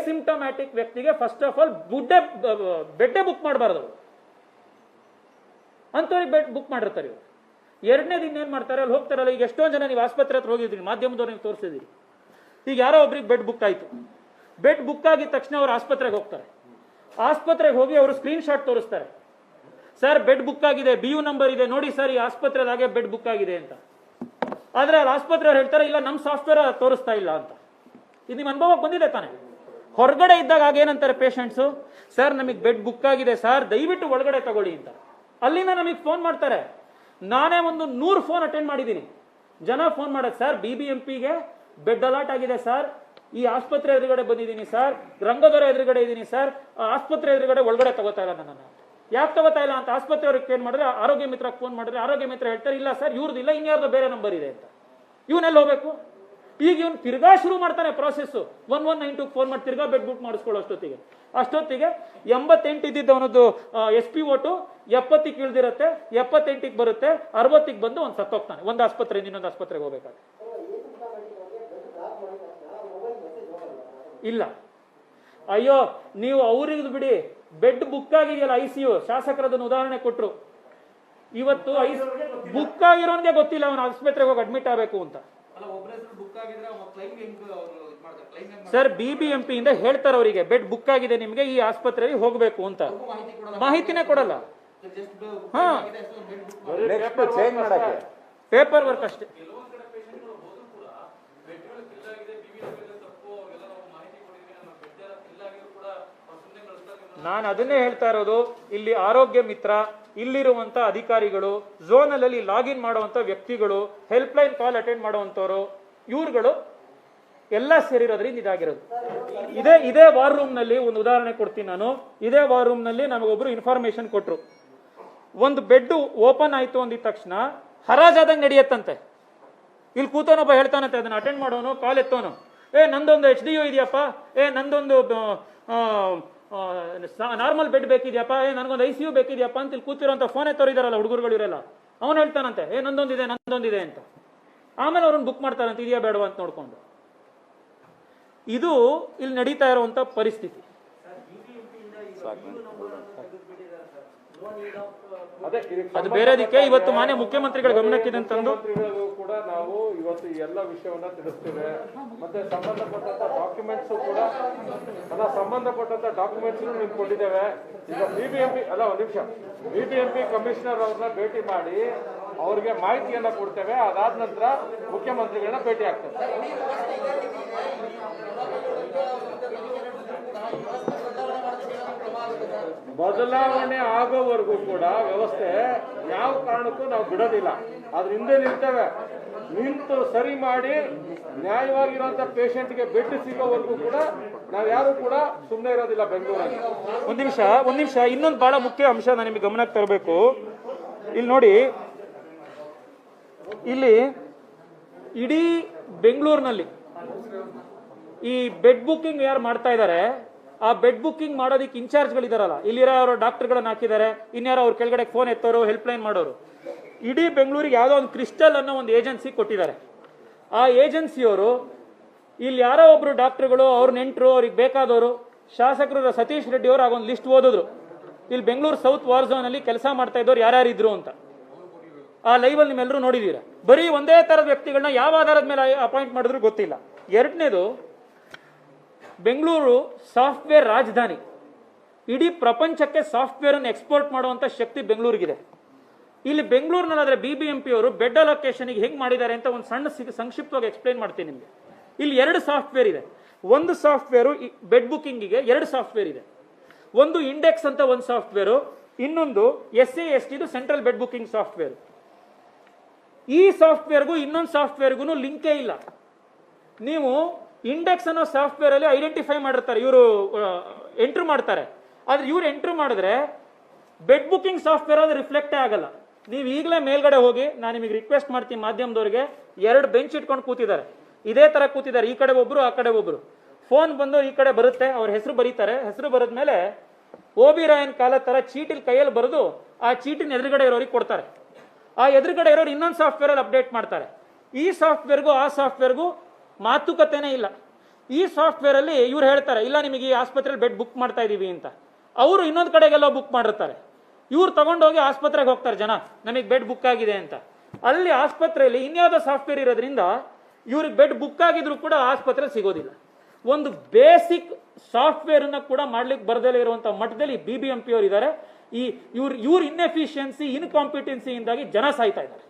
ಸಿಂಪ್ಟಮ್ಯಾಟಿಕ್ ವ್ಯಕ್ತಿಗೆ ಫಸ್ಟ್ ಆಫ್ ಆಲ್ ಬೆಡ್ಡೆ ಬುಕ್ ಮಾಡಬಾರ್ದು, ಅಂತವ್ರಿಗೆ ಬೆಡ್ ಬುಕ್ ಮಾಡಿರ್ತಾರೆ ಇವರು. ಎರಡನೇದು ಇನ್ನೇನ್ ಮಾಡ್ತಾರೆ, ಅಲ್ಲಿ ಹೋಗ್ತಾರಲ್ಲ, ಈಗ ಎಷ್ಟೊಂದು ಜನ ನೀವು ಆಸ್ಪತ್ರೆ ಹತ್ರ ಹೋಗಿದ್ದೀರಿ, ಮಾಧ್ಯಮದವ್ರು ನೀವು ತೋರಿಸಿದಿರಿ. ಈಗ ಯಾರೋ ಒಬ್ರಿಗೆ ಬೆಡ್ ಬುಕ್ ಆಯ್ತು, ಬೆಡ್ ಬುಕ್ ಆಗಿದ ತಕ್ಷಣ ಅವ್ರು ಆಸ್ಪತ್ರೆಗೆ ಹೋಗ್ತಾರೆ. ಆಸ್ಪತ್ರೆಗೆ ಹೋಗಿ ಅವರು ಸ್ಕ್ರೀನ್ ಶಾಟ್ ತೋರಿಸ್ತಾರೆ, ಸರ್ ಬೆಡ್ ಬುಕ್ ಆಗಿದೆ, BU ನಂಬರ್ ಇದೆ ನೋಡಿ ಸರ್, ಈ ಆಸ್ಪತ್ರೆದಾಗೆ ಬೆಡ್ ಬುಕ್ ಆಗಿದೆ ಅಂತ. ಆದ್ರೆ ಅಲ್ಲಿ ಆಸ್ಪತ್ರೆ ಅವ್ರು ಹೇಳ್ತಾರೆ, ಇಲ್ಲ ನಮ್ಮ ಸಾಫ್ಟ್ವೇರ್ ತೋರಿಸ್ತಾ ಇಲ್ಲ ಅಂತ. ಇದು ನಿಮ್ಮ ಅನುಭವಕ್ಕೆ ಬಂದಿದೆ ತಾನೆ? ಹೊರಗಡೆ ಇದ್ದಾಗ ಆಗೇನಂತಾರೆ ಪೇಷಂಟ್ಸು, ಸರ್ ನಮಗೆ ಬೆಡ್ ಬುಕ್ ಆಗಿದೆ ಸರ್, ದಯವಿಟ್ಟು ಒಳಗಡೆ ತಗೊಳ್ಳಿ ಅಂತ. ಅಲ್ಲಿಂದ ನಮಗೆ ಫೋನ್ ಮಾಡ್ತಾರೆ. ನಾನೇ ಒಂದು 100 ಫೋನ್ ಅಟೆಂಡ್ ಮಾಡಿದ್ದೀನಿ. ಜನ ಫೋನ್ ಮಾಡೋದು, ಸರ್ BBMPಗೆ ಬೆಡ್ ಅಲಾಟ್ ಆಗಿದೆ ಸರ್, ಈ ಆಸ್ಪತ್ರೆ ಎದುರುಗಡೆ ಬಂದಿದ್ದೀನಿ ಸರ್, ರಂಗದವರ ಎದುರುಗಡೆ ಇದ್ದೀನಿ ಸರ್, ಆಸ್ಪತ್ರೆ ಎದುರುಗಡೆ ಒಳಗಡೆ ತಗೋತಾ ಇಲ್ಲ ನನ್ನನ್ನು. ಯಾಕೆ ತಗೋತಾ ಇಲ್ಲ ಅಂತ ಆಸ್ಪತ್ರೆ ಅವ್ರಿಗೆ ಏನ್ ಮಾಡಿದ್ರೆ, ಆರೋಗ್ಯ ಮಿತ್ರಕ್ಕೆ ಫೋನ್ ಮಾಡಿದ್ರೆ ಆರೋಗ್ಯ ಮಿತ್ರ ಹೇಳ್ತಾರೆ, ಇಲ್ಲ ಸರ್ ಇವ್ರದಿಲ್ಲ, ಇನ್ಯಾರ್ದು ಬೇರೆ ನಂಬರ್ ಇದೆ ಅಂತ. ಇವನೆಲ್ಲ ಹೋಗ್ಬೇಕು? ಈಗ ಇವನು ತಿರ್ಗಾ ಶುರು ಮಾಡ್ತಾನೆ ಪ್ರಾಸೆಸ್. 1192 ಫೋನ್ ಮಾಡಿ ತಿರ್ಗಾ ಬೆಡ್ ಬುಕ್ ಮಾಡಿಸ್ಕೊಳ್ಳೋ ಅಷ್ಟೊತ್ತಿಗೆ 88 ಇದ್ದಿದ್ದವನದ್ದು SP ಓಟು 70ಕ್ಕೆ ಇಳ್ದಿರುತ್ತೆ, 78ಕ್ಕೆ ಬರುತ್ತೆ, 60ಕ್ಕೆ ಬಂದು ಒಂದು ಸತ್ತೋಗ್ತಾನೆ. ಒಂದು ಆಸ್ಪತ್ರೆ ಇನ್ನೊಂದು ಆಸ್ಪತ್ರೆಗೆ ಹೋಗ್ಬೇಕಾದ್ರೆ ಇಲ್ಲ. ಅಯ್ಯೋ ನೀವು ಅವ್ರಿಗೆ ಬಿಡಿ, ಬೆಡ್ ಬುಕ್ ಆಗಿದೆಯಲ್ಲ ICU, ಶಾಸಕರದನ್ನು ಉದಾಹರಣೆ ಕೊಟ್ರು. ಇವತ್ತು ಬುಕ್ ಆಗಿರೋನ್ಗೆ ಗೊತ್ತಿಲ್ಲ ಅವನು ಆಸ್ಪತ್ರೆಗೆ ಹೋಗಿ ಅಡ್ಮಿಟ್ ಆಗಬೇಕು ಅಂತ. ಸರ್ BBMP ಇಂದ ಹೇಳ್ತಾರೆ ಅವರಿಗೆ, ಬೆಡ್ ಬುಕ್ ಆಗಿದೆ ನಿಮ್ಗೆ, ಈ ಆಸ್ಪತ್ರೆಗೆ ಹೋಗ್ಬೇಕು ಅಂತ. ಮಾಹಿತಿನೇ ಕೊಡಲ್ಲ. ಹಾ, ಪೇಪರ್ ವರ್ಕ್ ಅಷ್ಟೇ. ನಾನು ಅದನ್ನೇ ಹೇಳ್ತಾ ಇರೋದು, ಇಲ್ಲಿ ಆರೋಗ್ಯ ಮಿತ್ರ, ಇಲ್ಲಿರುವಂತ ಅಧಿಕಾರಿಗಳು, ಝೋನಲ್ಲಿ ಲಾಗಿನ್ ಮಾಡುವಂತ ವ್ಯಕ್ತಿಗಳು, ಹೆಲ್ಪ್ ಲೈನ್ ಕಾಲ್ ಅಟೆಂಡ್ ಮಾಡುವಂತವರು, ಇವ್ರುಗಳು ಎಲ್ಲ ಸೇರಿರೋದ್ರಿಂದ ಇದಾಗಿರೋದು. ಇದೇ ವಾರ್ ರೂಮ್ ನಲ್ಲಿ ಒಂದು ಉದಾಹರಣೆ ಕೊಡ್ತೀನಿ ನಾನು. ಇದೇ ವಾರ್ ರೂಮ್ ನಲ್ಲಿ ನಮಗೊಬ್ರು ಇನ್ಫಾರ್ಮೇಶನ್ ಕೊಟ್ರು. ಒಂದು ಬೆಡ್ ಓಪನ್ ಆಯ್ತು ಅಂದಿದ ತಕ್ಷಣ ಹರಾಜಾದಂಗೆ ನಡೆಯತ್ತಂತೆ. ಇಲ್ಲಿ ಕೂತವನೊಬ್ಬ ಹೇಳ್ತಾನಂತೆ, ಅದನ್ನ ಅಟೆಂಡ್ ಮಾಡೋನು ಕಾಲ್ ಎತ್ತೋನು, ನಂದೊಂದು HDU ಇದೆಯಪ್ಪ, ನಂದೊಂದು ನಾರ್ಮಲ್ ಬೆಡ್ ಬೇಕಿದ್ಯಪ್ಪ, ನನಗೊಂದು ICU ಬೇಕಿದ್ಯಪ್ಪ ಅಂತ ಇಲ್ಲಿ ಕೂತಿರೋಂಥ ಫೋನ್ ಎತ್ತೋರಿದಾರಲ್ಲ ಹುಡುಗರುಗಳು ಇರಲ್ಲ, ಅವನು ಹೇಳ್ತಾನಂತೆ ನಂದೊಂದಿದೆ ಅಂತ. ಆಮೇಲೆ ಅವ್ರನ್ನ ಬುಕ್ ಮಾಡ್ತಾರಂತೆ, ಇದೆಯಾ ಬೇಡವಾ ಅಂತ ನೋಡ್ಕೊಂಡು. ಇದು ಇಲ್ಲಿ ನಡೀತಾ ಇರುವಂತ ಪರಿಸ್ಥಿತಿ. ಅದು ಬೇರೆದಕ್ಕೆ ಇವತ್ತು ಮಾನ್ಯ ಮುಖ್ಯಮಂತ್ರಿಗಳ ಗಮನಕ್ಕಿದೆ ಅಂತಂದು ಕೂಡ ನಾವು ಇವತ್ತು ಎಲ್ಲ ವಿಷಯವನ್ನ ತಿಳಿಸ್ತೇವೆ. ಮತ್ತೆ ಸಂಬಂಧಪಟ್ಟಂತ ಡಾಕ್ಯುಮೆಂಟ್ಸ್ ಕೂಡ ನಿಮ್ಗೆ ಕೊಟ್ಟಿದ್ದೇವೆ. ಈಗ BBMP ಕಮಿಷನರ್ ಅವ್ರನ್ನ ಭೇಟಿ ಮಾಡಿ ಅವ್ರಿಗೆ ಮಾಹಿತಿಯನ್ನ ಕೊಡ್ತೇವೆ. ಅದಾದ ನಂತರ ಮುಖ್ಯಮಂತ್ರಿಗಳನ್ನ ಭೇಟಿ ಆಗ್ತೇವೆ. ಬದಲಾವಣೆ ಆಗೋವರೆಗೂ ಕೂಡ ವ್ಯವಸ್ಥೆ ಯಾವ ಕಾರಣಕ್ಕೂ ನಾವು ಬಿಡೋದಿಲ್ಲ. ಅದ್ರ ಹಿಂದೆ ನಿಲ್ತೇವೆ. ನಿಂತು ಸರಿ ಮಾಡಿ ನ್ಯಾಯವಾಗಿರುವಂತ ಪೇಷಂಟ್ಗೆ ಬೆಡ್ ಸಿಗೋವರೆಗೂ ಕೂಡ ನಾವು ಯಾರು ಕೂಡ ಸುಮ್ಮನೆ ಇರೋದಿಲ್ಲ ಬೆಂಗಳೂರಲ್ಲಿ. ಒಂದ್ ನಿಮಿಷ ಇನ್ನೊಂದು ಬಹಳ ಮುಖ್ಯ ಅಂಶ ನಾನು ನಿಮಗೆ ಗಮನಕ್ಕೆ ತರಬೇಕು. ಇಲ್ಲಿ ನೋಡಿ, ಇಲ್ಲಿ ಇಡೀ ಬೆಂಗಳೂರಿನಲ್ಲಿ ಈ ಬೆಡ್ ಬುಕ್ಕಿಂಗ್ ಯಾರು ಮಾಡ್ತಾ ಇದ್ದಾರೆ, ಆ ಬೆಡ್ ಬುಕ್ಕಿಂಗ್ ಮಾಡೋದಕ್ಕೆ ಇನ್ಚಾರ್ಜ್ಗಳಿದಾರಲ್ಲ, ಇಲ್ಲಿರೋ ಅವರು ಡಾಕ್ಟರ್ಗಳನ್ನ ಹಾಕಿದ್ದಾರೆ, ಇನ್ಯಾರೋ ಅವ್ರ ಕೆಳಗಡೆ ಫೋನ್ ಎತ್ತೋರು, ಹೆಲ್ಪ್ ಲೈನ್ ಮಾಡೋರು. ಇಡೀ ಬೆಂಗಳೂರಿಗೆ ಯಾವುದೋ ಒಂದು ಕ್ರಿಸ್ಟಲ್ ಅನ್ನೋ ಒಂದು ಏಜೆನ್ಸಿ ಕೊಟ್ಟಿದ್ದಾರೆ. ಆ ಏಜೆನ್ಸಿಯವರು ಇಲ್ಲಿ ಯಾರೋ ಒಬ್ರು ಡಾಕ್ಟರ್ಗಳು, ಅವ್ರ ನೆಂಟರು, ಅವ್ರಿಗೆ ಬೇಕಾದವರು, ಶಾಸಕರು ಸತೀಶ್ ರೆಡ್ಡಿ ಅವರು ಆಗೊಂದು ಲಿಸ್ಟ್ ಓದಿದ್ರು. ಇಲ್ಲಿ ಬೆಂಗಳೂರು ಸೌತ್ ವಾರ್ ಝೋನ್ ಅಲ್ಲಿ ಕೆಲಸ ಮಾಡ್ತಾ ಇದ್ದವ್ರು ಯಾರ್ಯಾರಿದ್ರು ಅಂತ. ಆ ಲೈವಲ್ಲಿ ನಿಮ್ಮೆಲ್ಲರೂ ನೋಡಿದೀರ. ಬರೀ ಒಂದೇ ತರದ ವ್ಯಕ್ತಿಗಳನ್ನ ಯಾವ ಆಧಾರದ ಮೇಲೆ ಅಪಾಯಿಂಟ್ ಮಾಡಿದ್ರು ಗೊತ್ತಿಲ್ಲ. ಎರಡನೇದು, ಬೆಂಗಳೂರು ಸಾಫ್ಟ್ವೇರ್ ರಾಜಧಾನಿ. ಇಡೀ ಪ್ರಪಂಚಕ್ಕೆ ಸಾಫ್ಟ್ವೇರ್ ಅನ್ನು ಎಕ್ಸ್ಪೋರ್ಟ್ ಮಾಡುವಂತ ಶಕ್ತಿ ಬೆಂಗಳೂರಿಗಿದೆ. ಇಲ್ಲಿ ಬೆಂಗಳೂರಿನಲ್ಲಾದ್ರೆ BBMP ಅವರು ಬೆಡ್ ಅಲೋಕೇಶನ್ಗೆ ಹೆಂಗ್ ಮಾಡಿದ್ದಾರೆ ಅಂತ ಒಂದು ಸಣ್ಣ ಸಂಕ್ಷಿಪ್ತವಾಗಿ ಎಕ್ಸ್ಪ್ಲೈನ್ ಮಾಡ್ತೀನಿ ನಿಮಗೆ. ಇಲ್ಲಿ 2 ಸಾಫ್ಟ್ವೇರ್ ಇದೆ. ಒಂದು ಸಾಫ್ಟ್ವೇರ್ ಬೆಡ್ ಬುಕ್ಕಿಂಗಿಗೆ 2 ಸಾಫ್ಟ್ವೇರ್ ಇದೆ. ಒಂದು ಇಂಡೆಕ್ಸ್ ಅಂತ ಒಂದು ಸಾಫ್ಟ್ವೇರ್, ಇನ್ನೊಂದು SAST central bed booking software. ಈ ಸಾಫ್ಟ್ವೇರ್ಗೂ ಇನ್ನೊಂದು ಸಾಫ್ಟ್ವೇರ್ಗೂ ಲಿಂಕೇ ಇಲ್ಲ. ನೀವು ಇಂಡೆಕ್ಸ್ ಅನ್ನೋ ಸಾಫ್ಟ್ವೇರ್ ಅಲ್ಲಿ ಐಡೆಂಟಿಫೈ ಮಾಡಿರ್ತಾರೆ, ಇವರು ಎಂಟ್ರಿ ಮಾಡ್ತಾರೆ. ಆದ್ರೆ ಇವ್ರು ಎಂಟ್ರಿ ಮಾಡಿದ್ರೆ ಬೆಡ್ ಬುಕ್ಕಿಂಗ್ ಸಾಫ್ಟ್ವೇರ್ ಅದು ರಿಫ್ಲೆಕ್ಟೇ ಆಗಲ್ಲ. ನೀವು ಈಗಲೇ ಮೇಲ್ಗಡೆ ಹೋಗಿ, ನಾನು ನಿಮಗೆ ರಿಕ್ವೆಸ್ಟ್ ಮಾಡ್ತೀನಿ ಮಾಧ್ಯಮದವರಿಗೆ, 2 ಬೆಂಚ್ ಇಟ್ಕೊಂಡು ಕೂತಿದ್ದಾರೆ, ಇದೇ ತರ ಕೂತಿದ್ದಾರೆ, ಈ ಕಡೆ ಒಬ್ರು ಆ ಕಡೆ ಒಬ್ರು. ಫೋನ್ ಬಂದು ಈ ಕಡೆ ಬರುತ್ತೆ, ಅವ್ರ ಹೆಸರು ಬರೀತಾರೆ. ಹೆಸರು ಬರೆದ್ಮೇಲೆ OB ರಾಯನ್ ಕಾಲ ತರ ಚೀಟಿಲ್ ಕೈಯಲ್ಲಿ ಬರೆದು ಆ ಚೀಟಿನ ಎದುರುಗಡೆ ಇರೋರಿಗೆ ಕೊಡ್ತಾರೆ. ಆ ಎದುರುಗಡೆ ಇರೋರು ಇನ್ನೊಂದು ಸಾಫ್ಟ್ವೇರ್ ಅಲ್ಲಿ ಅಪ್ಡೇಟ್ ಮಾಡ್ತಾರೆ. ಈ ಸಾಫ್ಟ್ವೇರ್ಗೂ ಆ ಸಾಫ್ಟ್ವೇರ್ಗೂ ಮಾತುಕತೆನೇ ಇಲ್ಲ. ಈ ಸಾಫ್ಟ್ವೇರ್ ಅಲ್ಲಿ ಇವ್ರು ಹೇಳ್ತಾರೆ, ಇಲ್ಲ ನಿಮಗೆ ಈ ಆಸ್ಪತ್ರೆಯಲ್ಲಿ ಬೆಡ್ ಬುಕ್ ಮಾಡ್ತಾ ಇದೀವಿ ಅಂತ. ಅವರು ಇನ್ನೊಂದು ಕಡೆಗೆಲ್ಲ ಬುಕ್ ಮಾಡಿರ್ತಾರೆ. ಇವ್ರು ತಗೊಂಡೋಗಿ ಆಸ್ಪತ್ರೆಗೆ ಹೋಗ್ತಾರೆ, ಜನ ನಮಗೆ ಬೆಡ್ ಬುಕ್ ಆಗಿದೆ ಅಂತ. ಅಲ್ಲಿ ಆಸ್ಪತ್ರೆಯಲ್ಲಿ ಇನ್ಯಾವುದೋ ಸಾಫ್ಟ್ವೇರ್ ಇರೋದ್ರಿಂದ ಇವ್ರಿಗೆ ಬೆಡ್ ಬುಕ್ ಆಗಿದ್ರು ಕೂಡ ಆಸ್ಪತ್ರೆ ಸಿಗೋದಿಲ್ಲ. ಒಂದು ಬೇಸಿಕ್ ಸಾಫ್ಟ್ವೇರ್ ಅನ್ನ ಕೂಡ ಮಾಡ್ಲಿಕ್ಕೆ ಬರದಲ್ಲೇ ಇರುವಂತಹ ಮಟ್ಟದಲ್ಲಿ BBMP ಅವರು ಇದ್ದಾರೆ. ಇವ್ರ ಇನ್ಎಫಿಷಿಯನ್ಸಿ, ಇನ್ಕಾಂಪಿಟೆನ್ಸಿಯಿಂದಾಗಿ ಜನ ಸಾಯ್ತಾ ಇದ್ದಾರೆ.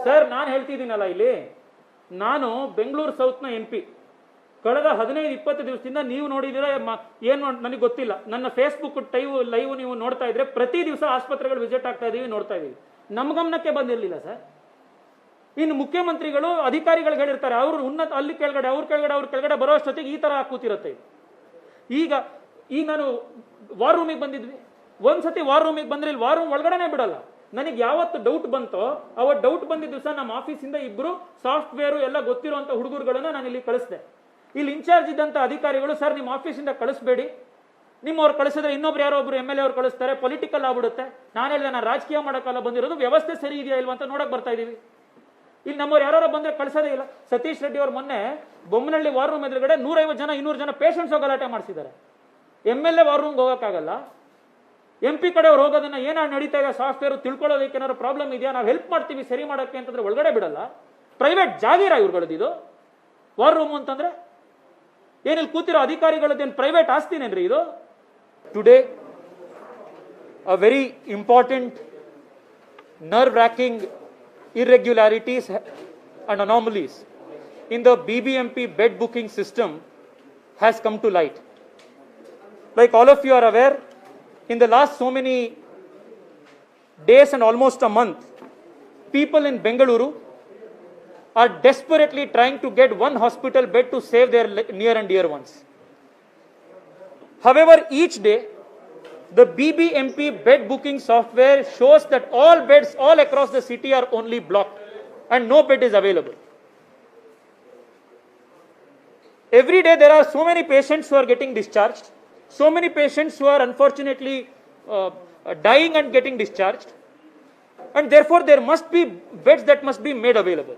ಸರ್, ನಾನು ಹೇಳ್ತಿದ್ದೀನಲ್ಲ, ಇಲ್ಲಿ ನಾನು ಬೆಂಗಳೂರು ಸೌತ್ ನ MP. ಕಳೆದ 15-20 ದಿವಸದಿಂದ ನೀವು ನೋಡಿದ್ರೆ ಏನು ನನಗೆ ಗೊತ್ತಿಲ್ಲ, ನನ್ನ ಫೇಸ್ಬುಕ್ ಲೈವ್ ನೀವು ನೋಡ್ತಾ ಇದ್ರೆ ಪ್ರತಿ ದಿವಸ ಆಸ್ಪತ್ರೆಗಳು ವಿಸಿಟ್ ಆಗ್ತಾ ಇದೀವಿ, ನೋಡ್ತಾ ಇದೀವಿ. ನಮ್ಮ ಗಮನಕ್ಕೆ ಬಂದಿರಲಿಲ್ಲ ಸರ್. ಇನ್ನು ಮುಖ್ಯಮಂತ್ರಿಗಳು ಅಧಿಕಾರಿಗಳಿಗೆ ಹೇಳಿರ್ತಾರೆ, ಅವರು ಉನ್ನತ ಅಲ್ಲಿ ಕೆಳಗಡೆ ಅವ್ರ ಕೆಳಗಡೆ ಬರೋ ಅಷ್ಟೊತ್ತಿಗೆ ಈ ತರ ಕೂತಿರುತ್ತೆ. ಈಗ ನಾನು ವಾರ್ ರೂಮಿಗೆ ಬಂದಿದ್ವಿ. ಒಂದ್ಸತಿ ವಾರ್ ರೂಮಿಗೆ ಬಂದ್ರೆ ಇಲ್ಲಿ ವಾರ್ ರೂಮ್ ಒಳಗಡೆನೆ ಬಿಡಲ್ಲ. ನನಗೆ ಯಾವತ್ತು ಡೌಟ್ ಬಂತೋ ಅವತ್ತು ಡೌಟ್ ಬಂದಿದ್ದ ದಿವಸ ನಮ್ಮ ಆಫೀಸಿಂದ 2 ಸಾಫ್ಟ್ವೇರ್ ಎಲ್ಲ ಗೊತ್ತಿರುವಂತ ಹುಡುಗರುಗಳನ್ನ ನಾನು ಇಲ್ಲಿ ಕಳಿಸಿದೆ. ಇಲ್ಲಿ ಇನ್ಚಾರ್ಜ್ ಇದ್ದಂತ ಅಧಿಕಾರಿಗಳು, ಸರ್ ನಿಮ್ಮ ಆಫೀಸಿಂದ ಕಳಿಸ್ಬೇಡಿ, ನಿಮ್ಮವ್ರು ಕಳಿಸಿದ್ರೆ ಇನ್ನೊಬ್ರು ಯಾರೋ ಒಬ್ರು MLA ಅವ್ರು ಕಳಿಸ್ತಾರೆ, ಪೊಲಿಟಿಕಲ್ ಆಗ್ಬಿಡುತ್ತೆ. ನಾನು ಹೇಳಿದೆ, ನಾನು ರಾಜಕೀಯ ಮಾಡೋಕ್ಕಲ್ಲ ಬಂದಿರೋದು, ವ್ಯವಸ್ಥೆ ಸರಿ ಇದೆಯಾ ಇಲ್ವಾ ಅಂತ ನೋಡಕ್ ಬರ್ತಾ ಇದೀವಿ. ಇಲ್ಲಿ ನಮ್ಮವ್ರು ಯಾರು ಬಂದ್ರೆ ಕಳ್ಸೋದೇ ಇಲ್ಲ. ಸತೀಶ್ ರೆಡ್ಡಿ ಅವ್ರು ಮೊನ್ನೆ ಬೊಮ್ಮನಹಳ್ಳಿ ವಾರ್ ರೂಮ್ ಎದುರುಗಡೆ 150 ಜನ 200 ಜನ ಪೇಷಂಟ್ಸ್ ಗಲಾಟೆ ಮಾಡಿಸಿದ್ದಾರೆ. MLA ವಾರ್ ರೂಮ್ಗೆ ಹೋಗೋಕ್ಕಾಗಲ್ಲ. MP ಕಡೆಯವ್ರು ಹೋಗೋದನ್ನ ಏನಾದ್ರು ನಡೀತಾ ಇದೆ ಸಾಫ್ಟ್ವೇರ್ ತಿಳ್ಕೊಳ್ಳೋದಕ್ಕೆ ಏನಾದ್ರು ಪ್ರಾಬ್ಲಮ್ ಇದೆಯಾ, ನಾವು ಹೆಲ್ಪ್ ಮಾಡ್ತೀವಿ ಸರಿ ಮಾಡೋಕ್ಕೆ ಅಂತಂದ್ರೆ ಒಳಗಡೆ ಬಿಡಲ್ಲ. ಪ್ರೈವೇಟ್ ಜಾಗೀರ ಇವ್ರುಗಳದ್ದು ವಾರ್ ರೂಮ್ ಅಂತಂದ್ರೆ? ಏನಿಲ್ಲಿ ಕೂತಿರೋ ಅಧಿಕಾರಿಗಳದ್ದೇನು ಪ್ರೈವೇಟ್ ಆಸ್ತಿನೇನ್ರಿ ಇದು? Today a very important nerve-wracking irregularities and anomalies in the BBMP bed booking system has come to light. Like all of you are aware, in the last so many days and almost a month, people in Bengaluru are desperately trying to get one hospital bed to save their near and dear ones. However, each day, the BBMP bed booking software shows that all beds all across the city are only blocked and no bed is available. Every day there are so many patients who are getting discharged, so many patients who are unfortunately dying and getting discharged, and therefore there must be beds that must be made available.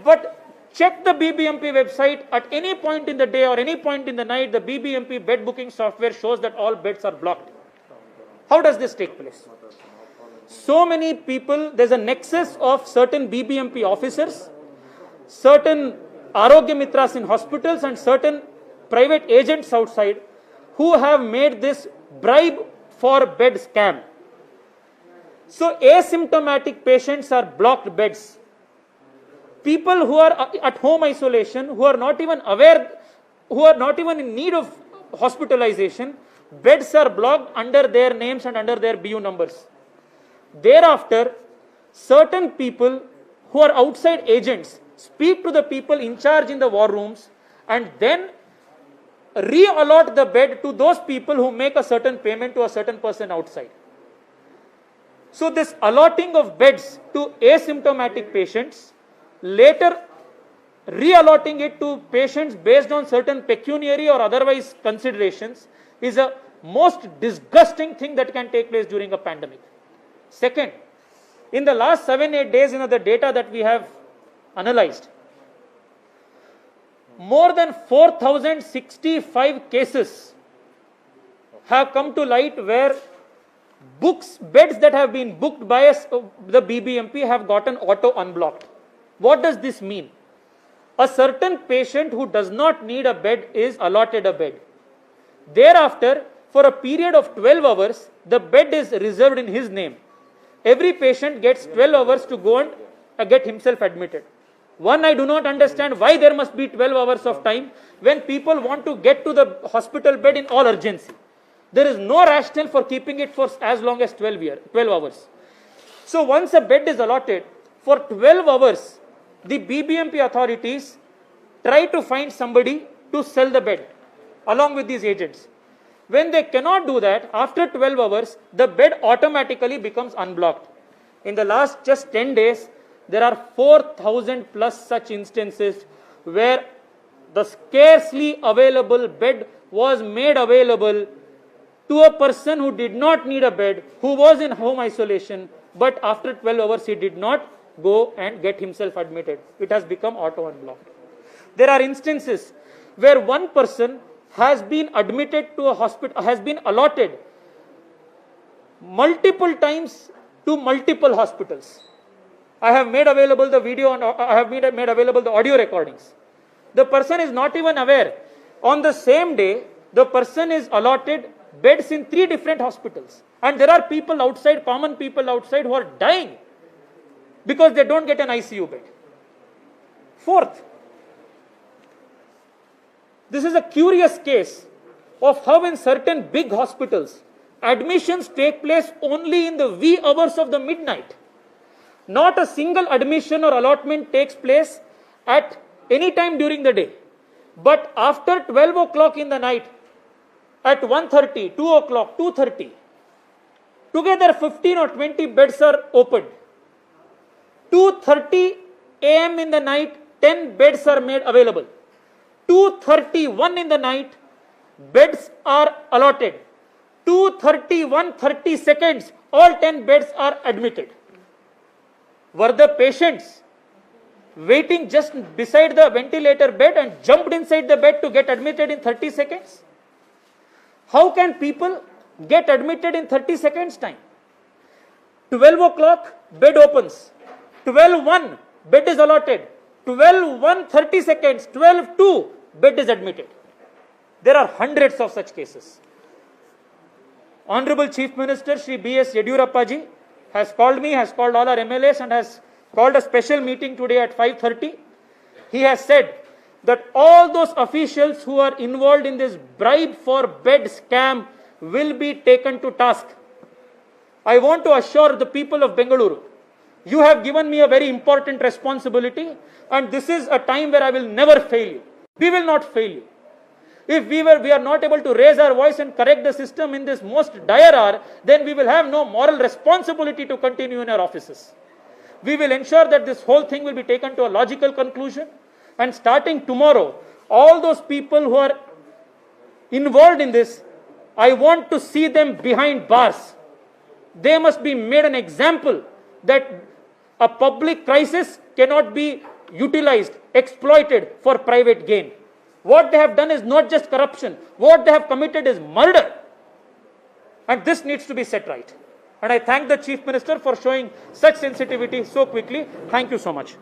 But check the BBMP website at any point in the day or any point in the night, the BBMP bed booking software shows that all beds are blocked. How does this take place? So many people, there's a nexus of certain BBMP officers, certain Arogya Mitras in hospitals and certain private agents outside who have made this bribe for bed scam. So asymptomatic patients are blocked beds. People who are at home isolation, who are not even aware, who are not even in need of hospitalization, beds are blocked under their names and under their BU numbers. Thereafter, certain people who are outside agents speak to the people in charge in the war rooms and then re-allot the bed to those people who make a certain payment to a certain person outside. So this allotting of beds to asymptomatic patients, later re-allotting it to patients based on certain pecuniary or otherwise considerations, is a most disgusting thing that can take place during a pandemic. Second, in the last 7-8 days, the data that we have analyzed, more than 4,065 cases have come to light where beds that have been booked by the BBMP have gotten auto unblocked. What does this mean? A certain patient who does not need a bed is allotted a bed. Thereafter, for a period of 12 hours, the bed is reserved in his name. Every patient gets 12 hours to go and get himself admitted. One, I do not understand why there must be 12 hours of time when people want to get to the hospital bed in all urgency. There is no rationale for keeping it for as long as 12 hours. So once a bed is allotted, for 12 hours, the BBMP authorities try to find somebody to sell the bed along with these agents. When they cannot do that, after 12 hours, the bed automatically becomes unblocked. In the last just 10 days, there are 4,000 plus such instances where the scarcely available bed was made available to a person who did not need a bed, who was in home isolation, but after 12 hours he did not go and get himself admitted. It has become auto unblocked. There are instances where one person has been admitted to a hospital, has been allotted multiple times to multiple hospitals. I have made available the video and I have made available the audio recordings. The person is not even aware. On the same day, the person is allotted beds in 3 different hospitals. And there are people outside, common people outside who are dying because they don't get an ICU bed. Fourth, this is a curious case of how in certain big hospitals, admissions take place only in the wee hours of the midnight. Not a single admission or allotment takes place at any time during the day. But after 12 o'clock in the night, at 1:30, 2 o'clock, 2:30, together 15 or 20 beds are opened. 2:30 a.m. in the night, 10 beds are made available. 2:31 in the night, beds are allotted. 2:31, 30 seconds, all 10 beds are admitted. Were the patients waiting just beside the ventilator bed and jumped inside the bed to get admitted in 30 seconds? How can people get admitted in 30 seconds time? 12 o'clock, bed opens. 12:01, bed is allotted. 12:01, 30 seconds. 12:02, bed is admitted. There are hundreds of such cases. Honorable Chief Minister Shri B.S. Yediyurappa ji has called me, has called all our MLAs and has called a special meeting today at 5:30. He has said that all those officials who are involved in this bribe for bed scam will be taken to task. I want to assure the people of Bengaluru, you have given me a very important responsibility, and this is a time where I will never fail you. We will not fail you. If we are not able to raise our voice and correct the system in this most dire hour, then we will have no moral responsibility to continue in our offices. We will ensure that this whole thing will be taken to a logical conclusion, and starting tomorrow, all those people who are involved in this, I want to see them behind bars. They must be made an example that a public crisis cannot be utilized, exploited for private gain. What they have done is not just corruption. What they have committed is murder. And this needs to be set right. And I thank the Chief Minister for showing such sensitivity so quickly. Thank you so much.